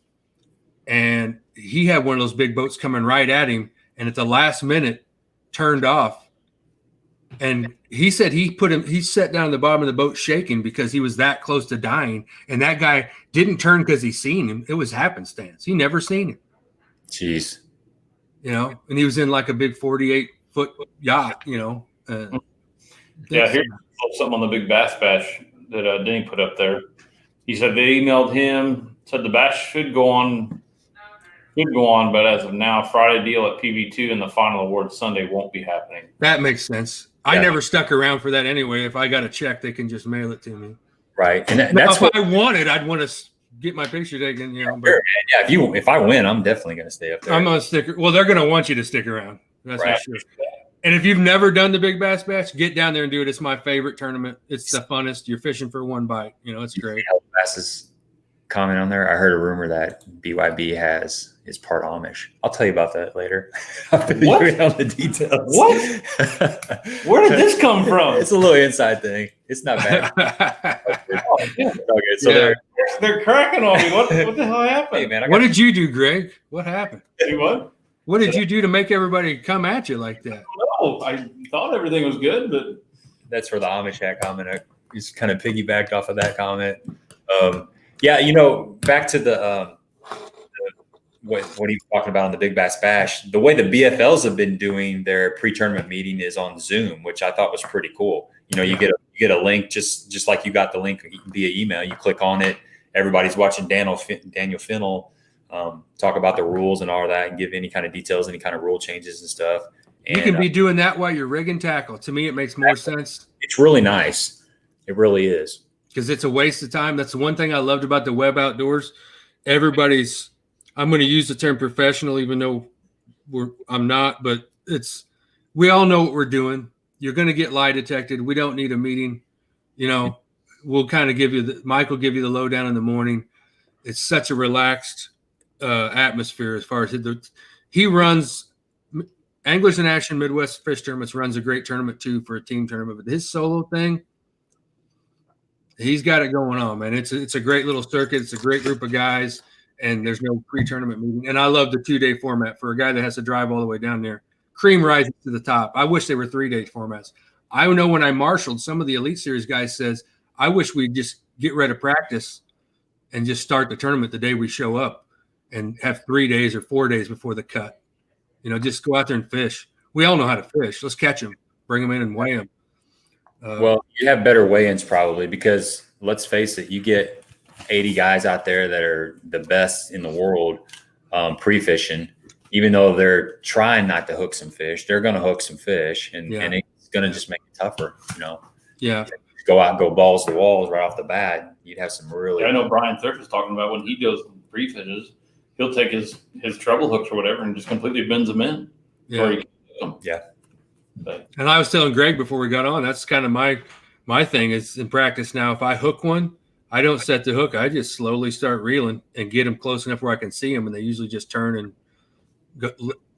and he had one of those big boats coming right at him. And at the last minute turned off. And he said he sat down at the bottom of the boat shaking because he was that close to dying. And that guy didn't turn because he seen him. It was happenstance. He never seen him. Jeez. And he was in like a big 48-foot yacht, here's something on the Big Bass Bash that Denny put up there. He said they emailed him, said the bash should go on, but as of now, Friday deal at PB2 and the final award Sunday won't be happening. That makes sense. I never stuck around for that anyway. If I got a check, they can just mail it to me. Right. And that's what I wanted. I'd want to get my picture taken, But, sure, yeah, if I win, I'm definitely going to stay up there. I'm going to stick. Well, they're going to want you to stick around. That's for sure. And if you've never done the Big Bass Bash, get down there and do it. It's my favorite tournament. It's the funnest. You're fishing for one bite. It's great. Bass's comment on there. I heard a rumor that BYB is part Amish. I'll tell you about that later. I'll fill you in on the details. What? Where did this come from? It's a little inside thing. It's not bad. Okay, so they're cracking on me. What the hell happened? Hey, man, what did you do, Greg? What happened? What? What did you do to make everybody come at you like that? I thought everything was good, but that's for the Amish hat comment. I just kind of piggybacked off of that comment. Back to the what he was talking about on the Big Bass Bash. The way the BFLs have been doing their pre-tournament meeting is on Zoom, which I thought was pretty cool. You get a link just like you got the link via email. You click on it. Everybody's watching Daniel Fennell talk about the rules and all that, and give any kind of details, any kind of rule changes and stuff. And you can be doing that while you're rigging tackle. To me, it makes more sense. It's really nice. It really is. Because it's a waste of time. That's the one thing I loved about the web outdoors. Everybody's, I'm going to use the term professional, even though I'm not, but we all know what we're doing. You're going to get lie detected. We don't need a meeting. We'll kind of Mike will give you the lowdown in the morning. It's such a relaxed atmosphere as far as he runs Anglers in Action Midwest Fish Tournaments, runs a great tournament too for a team tournament, but his solo thing, he's got it going on, man. It's a great little circuit. It's a great group of guys, and there's no pre-tournament meeting. And I love the 2-day format for a guy that has to drive all the way down there. Cream rises to the top. I wish they were 3-day formats. I know when I marshaled, some of the Elite Series guys says, I wish we'd just get rid of practice and just start the tournament the day we show up and have 3 days or 4 days before the cut. Just go out there and fish. We all know how to fish. Let's catch them, bring them in and weigh them. Well, you have better weigh-ins probably, because let's face it, you get 80 guys out there that are the best in the world pre-fishing. Even though they're trying not to hook some fish, they're going to hook some fish, and it's going to just make it tougher, Yeah. Go out and go balls to walls right off the bat. You'd have some really. Yeah, I know Brian Thurf is talking about when he goes pre-fishes, he'll take his treble hooks or whatever and just completely bends them in. Yeah. Yeah. And I was telling Greg before we got on, that's kind of my thing is in practice now. If I hook one, I don't set the hook. I just slowly start reeling and get them close enough where I can see them, and they usually just turn and go.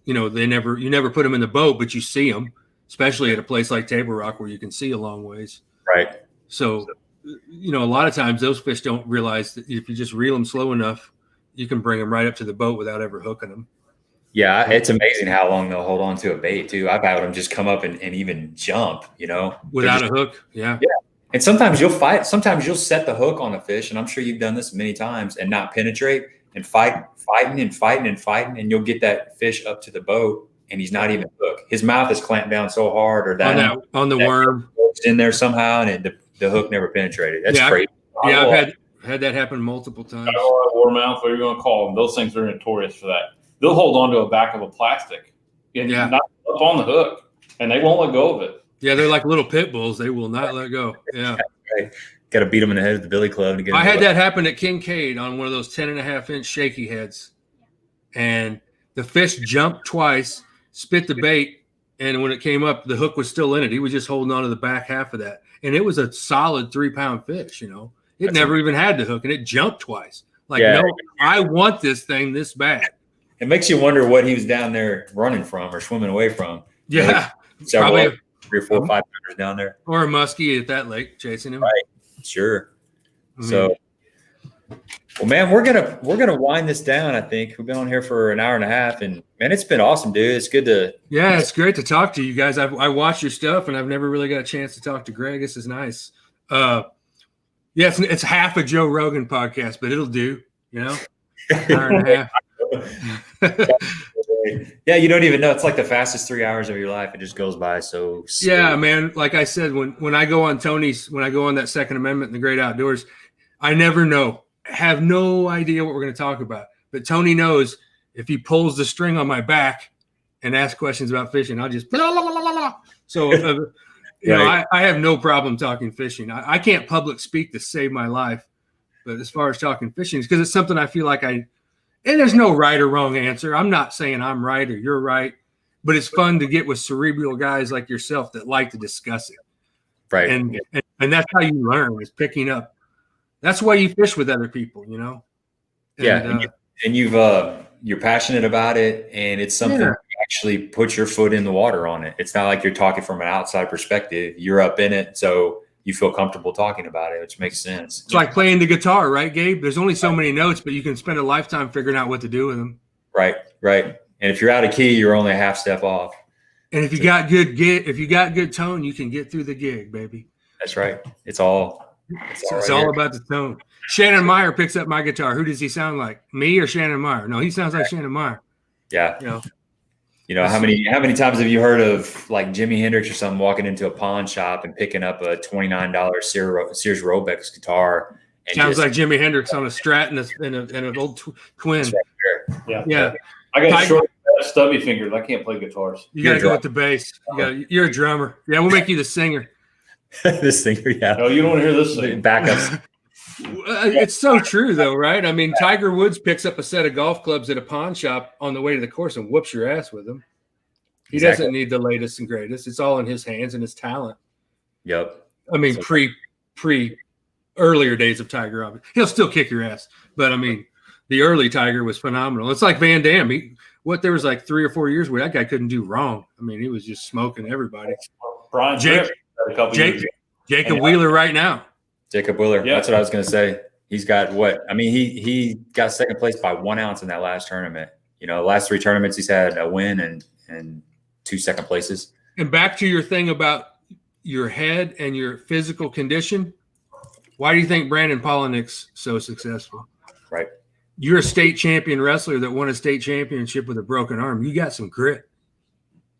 You never put them in the boat, but you see them, especially at a place like Tablerock where you can see a long ways. Right. So, a lot of times those fish don't realize that if you just reel them slow enough, you can bring them right up to the boat without ever hooking them. Yeah, it's amazing how long they'll hold on to a bait too. I've had them just come up and even jump, without a hook. Yeah. Yeah. And sometimes you'll fight. Sometimes you'll set the hook on a fish, and I'm sure you've done this many times, and not penetrate, and fighting, and you'll get that fish up to the boat, and he's not even hooked. His mouth is clamped down so hard, or on the worm in there somehow, and the hook never penetrated. That's crazy. I've had that happen multiple times. Warmouth, whatever you want to call them, those things are notorious for that. They'll hold on to a back of a plastic and not up on the hook, and they won't let go of it. Yeah, they're like little pit bulls. They will not let go. Yeah. Right. Got to beat them in the head with the billy club to get. I had that happen at Kincaid on one of those 10.5-inch shaky heads, and the fish jumped twice, spit the bait, and when it came up, the hook was still in it. He was just holding on to the back half of that, and it was a solid 3-pound fish. It never even had the hook, and it jumped twice. No, I want this thing this bad. It makes you wonder what he was down there running from or swimming away from. Yeah, probably 3 or 4 or 5 meters down there, or a muskie at that lake chasing him. Right, sure. So, well, man, we're gonna wind this down. I think we've been on here for an hour and a half, and man, it's been awesome, dude. It's good to. Yeah, it's great to talk to you guys. I watch your stuff, and I've never really got a chance to talk to Greg. This is nice. It's half a Joe Rogan podcast, but it'll do. An hour and a half. Yeah, you don't even know. It's like the fastest 3 hours of your life. It just goes by so slow. Yeah, man. Like I said, when I go on that Second Amendment and the Great Outdoors, I never know. Have no idea what we're going to talk about. But Tony knows if he pulls the string on my back and asks questions about fishing, I'll just blah, blah, blah, blah, blah. So I have no problem talking fishing. I can't public speak to save my life. But as far as talking fishing, it's because it's something I feel like and there's no right or wrong answer. I'm not saying I'm right or you're right, but it's fun to get with cerebral guys like yourself that like to discuss it. Right. And that's how you learn, is picking up. That's why you fish with other people, And you're passionate about it, and it's something you actually put your foot in the water on it. It's not like you're talking from an outside perspective. You're up in it, so you feel comfortable talking about it, which makes sense. It's like playing the guitar, right, Gabe? There's only so many notes, but you can spend a lifetime figuring out what to do with them. Right. And if you're out of key, you're only a half step off. And if you got good tone, you can get through the gig, baby. That's right. It's all about the tone. Shannon Meyer picks up my guitar. Who does he sound like? Me or Shannon Meyer? No, he sounds like Shannon Meyer. Yeah. How many times have you heard of like Jimi Hendrix or something walking into a pawn shop and picking up a $29 Sears Roebuck guitar And Sounds just- like Jimi Hendrix on a Strat and an old twin. That's right there. Yeah. Yeah. I got Tiger- short, stubby fingers. I can't play guitars. You got to You're go with the bass. You're a drummer. Yeah, we'll make you the singer. This thing, yeah. No, you don't want to hear this thing. Backups. It's so true, though, right? I mean, Tiger Woods picks up a set of golf clubs at a pawn shop on the way to the course and whoops your ass with them. He Exactly. doesn't need the latest and greatest. It's all in his hands and his talent. Yep. I mean, pre earlier days of Tiger, obviously. He'll still kick your ass. But I mean, the early Tiger was phenomenal. It's like Van Damme. There was like 3 or 4 years where that guy couldn't do wrong. I mean, he was just smoking everybody. Brian Jake- Tripp had a couple years ago. Jacob Wheeler right now. Jacob Wheeler. Yeah. That's what I was going to say. He's got what? I mean, he got second place by 1 ounce in that last tournament. You know, the last 3 tournaments he's had a win and 2 second places. And back to your thing about your head and your physical condition. Why do you think Brandon Polinick's so successful? Right. You're a state champion wrestler that won a state championship with a broken arm. You got some grit.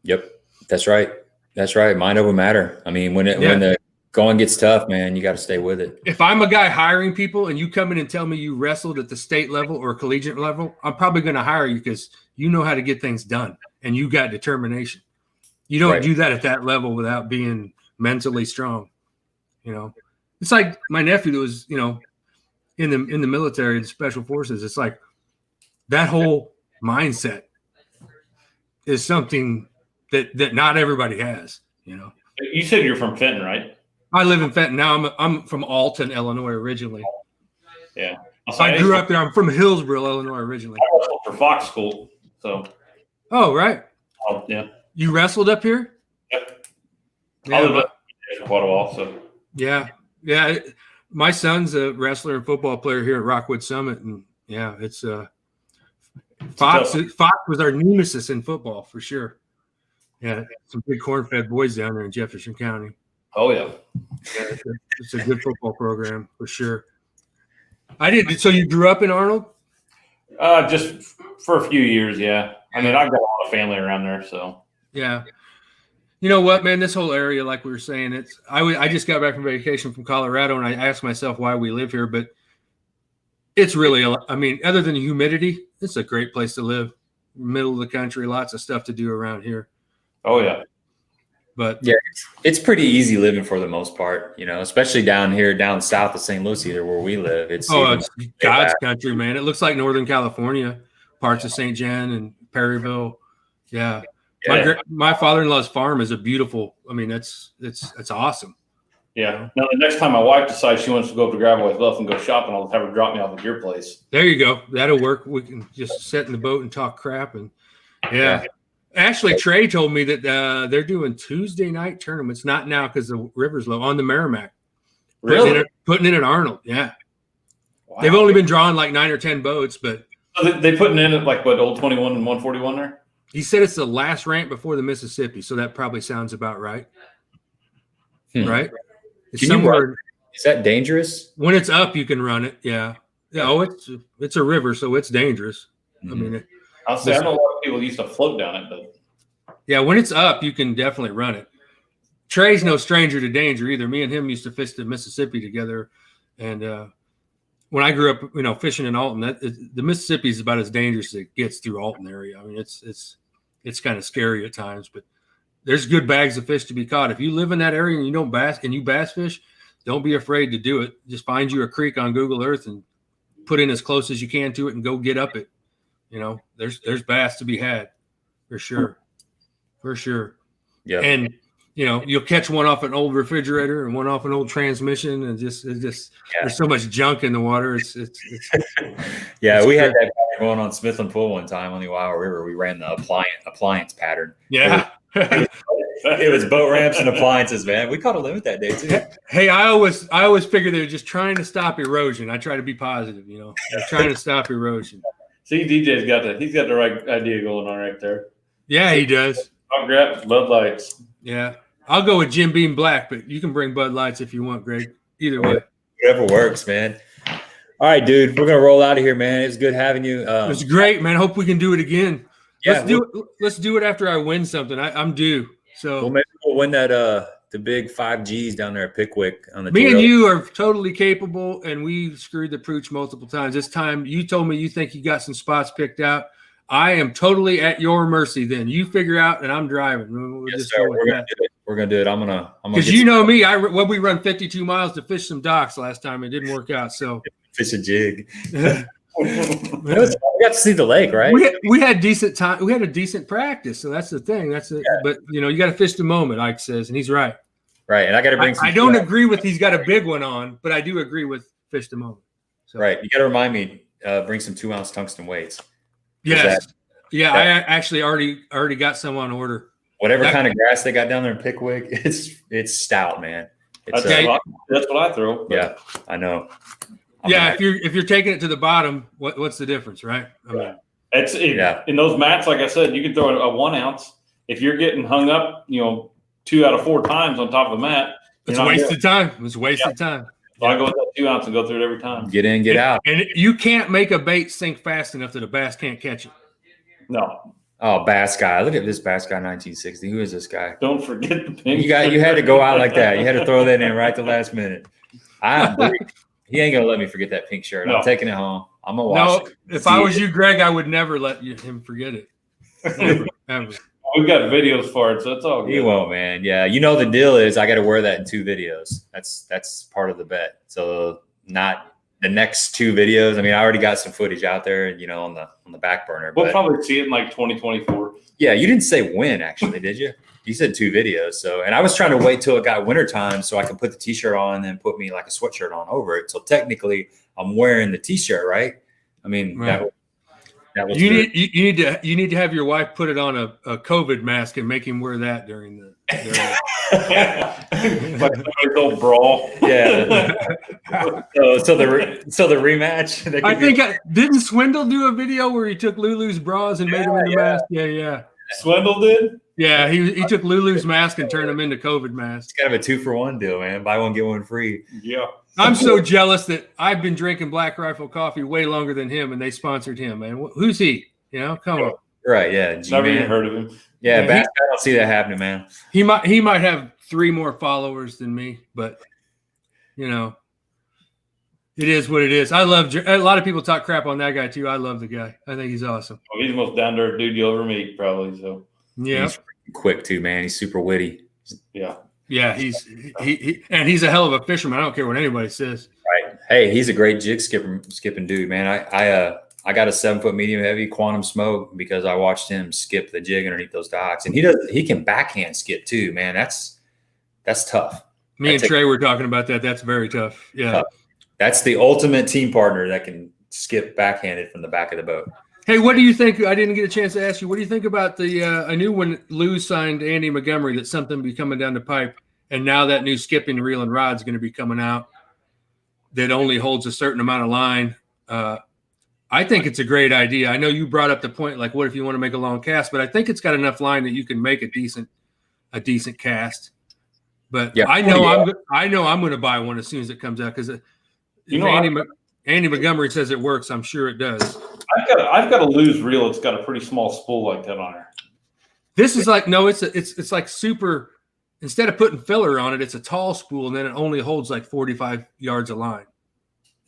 Yep. That's right. That's right. Mind over matter. I mean, when the going gets tough, man, you got to stay with it. If I'm a guy hiring people and you come in and tell me you wrestled at the state level or collegiate level, I'm probably going to hire you because you know how to get things done and you got determination. You don't Right. do that at that level without being mentally strong. You know, it's like my nephew that was, you know, in the military, the special forces. It's like that whole mindset is something that not everybody has. You know, You said you're from Fenton, right? I live in Fenton now. I'm from Alton, Illinois, originally. Yeah. I grew up there. I'm from Hillsboro, Illinois, originally. I wrestled for Fox School. So, Oh, right. yeah. You wrestled up here? Yep. Yeah, I lived up there for quite a while. So, yeah. My son's a wrestler and football player here at Rockwood Summit, and yeah, it's Fox. Fox was our nemesis in football for sure. Yeah, some big corn-fed boys down there in Jefferson County. oh, yeah. Yeah, it's a good football program for sure. I did. So you grew up in Arnold? Just for a few years, yeah. I mean, I've got a lot of family around there, so. Yeah. You know what, man? This whole area, like we were saying, I just got back from vacation from Colorado, and I asked myself why we live here, but it's really, I mean, other than the humidity, it's a great place to live. Middle of the country, lots of stuff to do around here. Oh, yeah. But Yeah, it's pretty easy living for the most part, you know, especially down here, down south of St. Lucie, there where we live. It's it's God's country, man. It looks like Northern California, parts of St. John and Perryville. Yeah. My father-in-law's farm is a beautiful. I mean, it's awesome. Yeah. Now, the next time my wife decides she wants to go up to Gravois Bluff and go shopping, I'll have her drop me off at your place. There you go. That'll work. We can just sit in the boat and talk crap. And yeah. Actually, Trey told me that they're doing Tuesday night tournaments. Not now because the river's low, on the Merrimack. Really? Putting it at Arnold. Yeah. Wow. They've only been drawing like 9 or 10 boats, but So they putting in at like what, Old 21 and 141 there? he said it's the last ramp before the Mississippi. So that probably sounds about right. Right? It's Can you somewhere. Is that dangerous? When it's up, you can run it. Yeah. Yeah. Oh, it's a river, so it's dangerous. I mean, I'll say I know a lot of people used to float down it, but yeah, when it's up, you can definitely run it. Trey's no stranger to danger either. Me and him used to fish the Mississippi together, and when I grew up, you know, fishing in Alton, the Mississippi is about as dangerous as it gets through Alton area. I mean, it's kind of scary at times, but there's good bags of fish to be caught. If you live in that area and you don't bass fish, don't be afraid to do it. Just find you a creek on Google Earth and put in as close as you can to it and go get up it. You know, there's bass to be had for sure. For sure. Yeah. And, you know, you'll catch one off an old refrigerator and one off an old transmission. And there's so much junk in the water. It's Yeah, we had that going on Smithland Pool one time on the Ohio River. We ran the appliance pattern. yeah. It was boat ramps and appliances, man. We caught a limit that day too. Hey, I always figure they're just trying to stop erosion. I try to be positive, you know. They're trying to stop erosion. see, DJ's he's got the right idea going on right there. Yeah, he does. I'll grab Bud Lights. Yeah. I'll go with Jim Beam Black, but you can bring Bud Lights if you want, Greg. Either way. Whatever works, man. All right, dude. We're gonna roll out of here, man. It's good having you. It was great, man. Hope we can do it again. Yeah, Let's do it after I win something. I'm due. So well, maybe we'll win that the big 5Gs down there at Pickwick on the Me tour. and you are totally capable, and we screwed the pooch multiple times. This time, you told me you think you got some spots picked out. I am totally at your mercy. Then you figure out, and I'm driving. We'll Yes, just sir. go with We're gonna that. do it. We're gonna do it. I'm gonna Because you know me, we run 52 miles to fish some docks last time. It didn't work out. So fish a jig. We got to see the lake, right? we had decent time. We had a decent practice. So that's the thing. But you got to fish the moment, Ike says, and he's right. Right, and I got to bring. I don't agree with he's got a big one on, but I do agree with fish the moment. So. Right, you got to remind me. Bring some 2-ounce tungsten weights. Yes. I actually already got some on order. Whatever kind of grass they got down there in Pickwick, it's stout, man. That's what I throw. Yeah, I know. If you're taking it to the bottom, what's the difference, right? In those mats, like I said, you can throw a 1 ounce. If you're getting hung up, 2 out of 4 times on top of the mat, it's wasted time. It's wasted time. So I go with that 2 ounce and go through it every time. Get in, get out. And you can't make a bait sink fast enough that a bass can't catch it. No. Oh, bass guy! Look at this bass guy, 1960. Who is this guy? Don't forget the pink. You had to go out like that. You had to throw that in right at the last minute. He ain't gonna let me forget that pink shirt. No. I'm taking it home. I'm gonna wash it. If I was you, Greg, I would never let him forget it. Never, ever. We've got videos for it, so it's all good. He won't, man. Yeah, the deal is I got to wear that in 2 videos. That's part of the bet. So not the next 2 videos. I mean, I already got some footage out there, on the back burner. We'll probably see it in like 2024. Yeah, you didn't say when, actually, did you? You said 2 videos. So, and I was trying to wait till it got wintertime so I could put the T-shirt on and then put me like a sweatshirt on over it. So technically, I'm wearing the T-shirt, right? I mean, right. That was you need to have your wife put it on a COVID mask and make him wear that during the like a little brawl. Yeah. So the rematch. I think didn't Swindle do a video where he took Lulu's bras and made them into masks? Yeah. Swindle did. Yeah, he took Lulu's mask and turned them into COVID masks. It's kind of a 2-for-1 deal, man. Buy one get one free. Yeah. I'm so jealous that I've been drinking Black Rifle coffee way longer than him, and they sponsored him. Man, who's he? Come on. Right? Yeah. Never even heard of him. Yeah, I don't see that happening, man. He might have 3 more followers than me, but it is what it is. I love a lot of people talk crap on that guy too. I love the guy. I think he's awesome. Well, he's the most down to earth dude you'll ever meet, probably. So yeah, he's quick too, man. He's super witty. Yeah. Yeah, he's a hell of a fisherman. I don't care what anybody says. Right. Hey, he's a great jig skipping dude, man. I got a 7-foot medium heavy quantum smoke because I watched him skip the jig underneath those docks, and he can backhand skip too, man. That's tough. Me and Trey were talking about that. That's very tough. Yeah. Tough. That's the ultimate team partner that can skip backhanded from the back of the boat. Hey, what do you think? I didn't get a chance to ask you. What do you think about I knew when Lou signed Andy Montgomery that something would be coming down the pipe, and now that new skipping reel and rod is going to be coming out that only holds a certain amount of line. I think it's a great idea. I know you brought up the point, like, what if you want to make a long cast? But I think it's got enough line that you can make a decent cast. But yeah, I know I'm going to buy one as soon as it comes out because Andy Montgomery says it works. I'm sure it does. I've got a Lose reel. It's got a pretty small spool like that on her. This is like it's like super. Instead of putting filler on it, it's a tall spool, and then it only holds like 45 yards of line.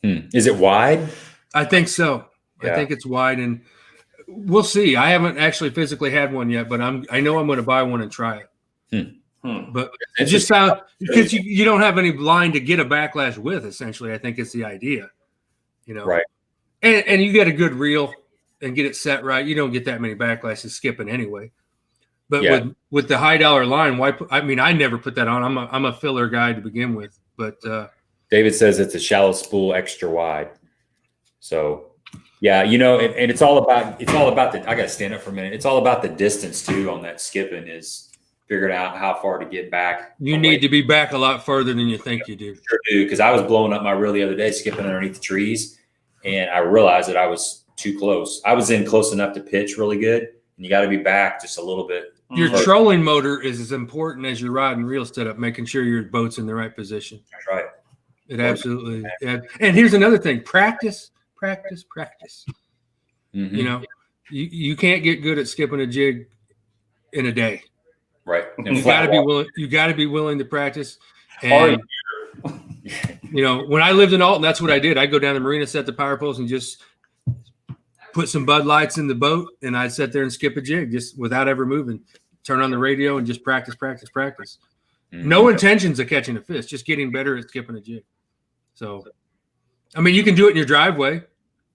Is it wide? I think so. Yeah. I think it's wide, and we'll see. I haven't actually physically had one yet, but I know I'm going to buy one and try it. But it just sounds because you don't have any line to get a backlash with. Essentially, I think it's the idea. Right. And you get a good reel and get it set right. You don't get that many backlashes skipping anyway. But with the high dollar line, I never put that on. I'm a filler guy to begin with. But David says it's a shallow spool, extra wide. So yeah, and it's all about I got to stand up for a minute. It's all about the distance too on that skipping is figuring out how far to get back. You need to be back a lot further than you think you do. Sure do, because I was blowing up my reel the other day, skipping underneath the trees, and I realized that I was too close. I was in close enough to pitch really good, and you got to be back just a little bit. Your trolling motor is as important as your rod and reel setup, making sure your boat's in the right position. That's right. It absolutely. And here's another thing: practice. Mm-hmm. You can't get good at skipping a jig in a day. Right. And You flat got to be water. willing. You got to be willing to practice. Are And you know, when I lived in Alton, that's what I did. I'd go down the marina, set the power poles, and just put some Bud Lights in the boat, and I'd sit there and skip a jig just without ever moving. Turn on the radio and just practice. No intentions of catching a fish, just getting better at skipping a jig. So, I mean, you can do it in your driveway.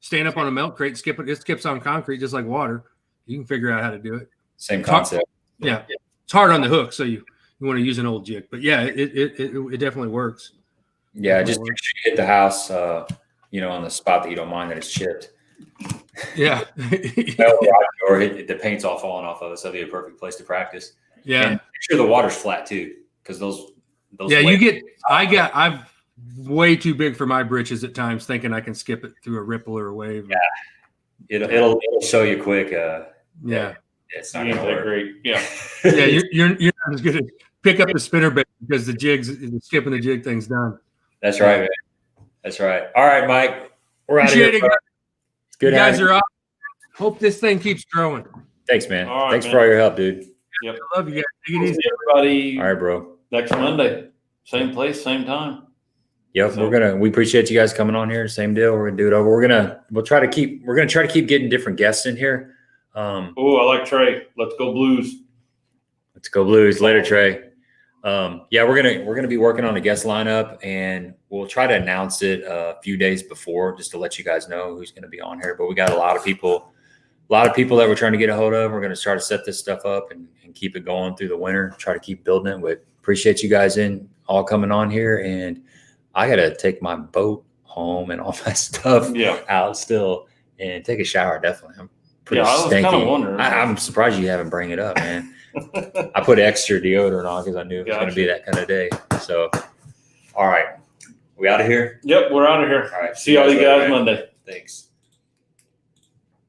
Stand up on a milk crate, skip it. It skips on concrete just like water. You can figure out how to do it. Same concept. Yeah, it's hard on the hook, so you want to use an old jig. But yeah, it definitely works. Yeah, just make sure you hit the house, you know, on the spot that you don't mind that it's chipped. Yeah. Or the paint's all falling off of it, so it'll be a perfect place to practice. Yeah. And make sure the water's flat too, because those. Yeah, I'm way too big for my britches at times, thinking I can skip it through a ripple or a wave. Yeah, it'll show you quick. Yeah. It's not You gonna ain't that work. great. Yeah. Yeah, you're not as good at pick up the spinner bait because the skipping the jig thing's done. That's right, man. That's right. All right, Mike. We're out of Appreciate here. it, Bro. guys. It's good. You guys having you. are up. Hope this thing keeps growing. Thanks, man. All right, Thanks man. for all your help, dude. Yep. I love you guys. Take it We'll easy. see everybody All right, bro. next Monday. Same place, same time. Yep, we appreciate you guys coming on here. Same deal. We're gonna do it over. We're gonna try to keep getting different guests in here. Oh, I like Trey. Let's go Blues. Let's go Blues. Later, Trey. Yeah, we're gonna be working on a guest lineup, and we'll try to announce it a few days before, just to let you guys know who's gonna be on here. But we got a lot of people that we're trying to get a hold of. We're gonna try to set this stuff up and keep it going through the winter. Try to keep building it. But appreciate you guys all coming on here, and I gotta take my boat home and all my stuff out still and take a shower. Definitely, I'm pretty I was stanky. kind of wondering. I'm surprised you haven't bring it up, man. I put extra deodorant on because I knew it was going to be that kind of day. So, all right. We out of here? Yep, we're out of here. All right. See all you guys later, man. Monday. Thanks.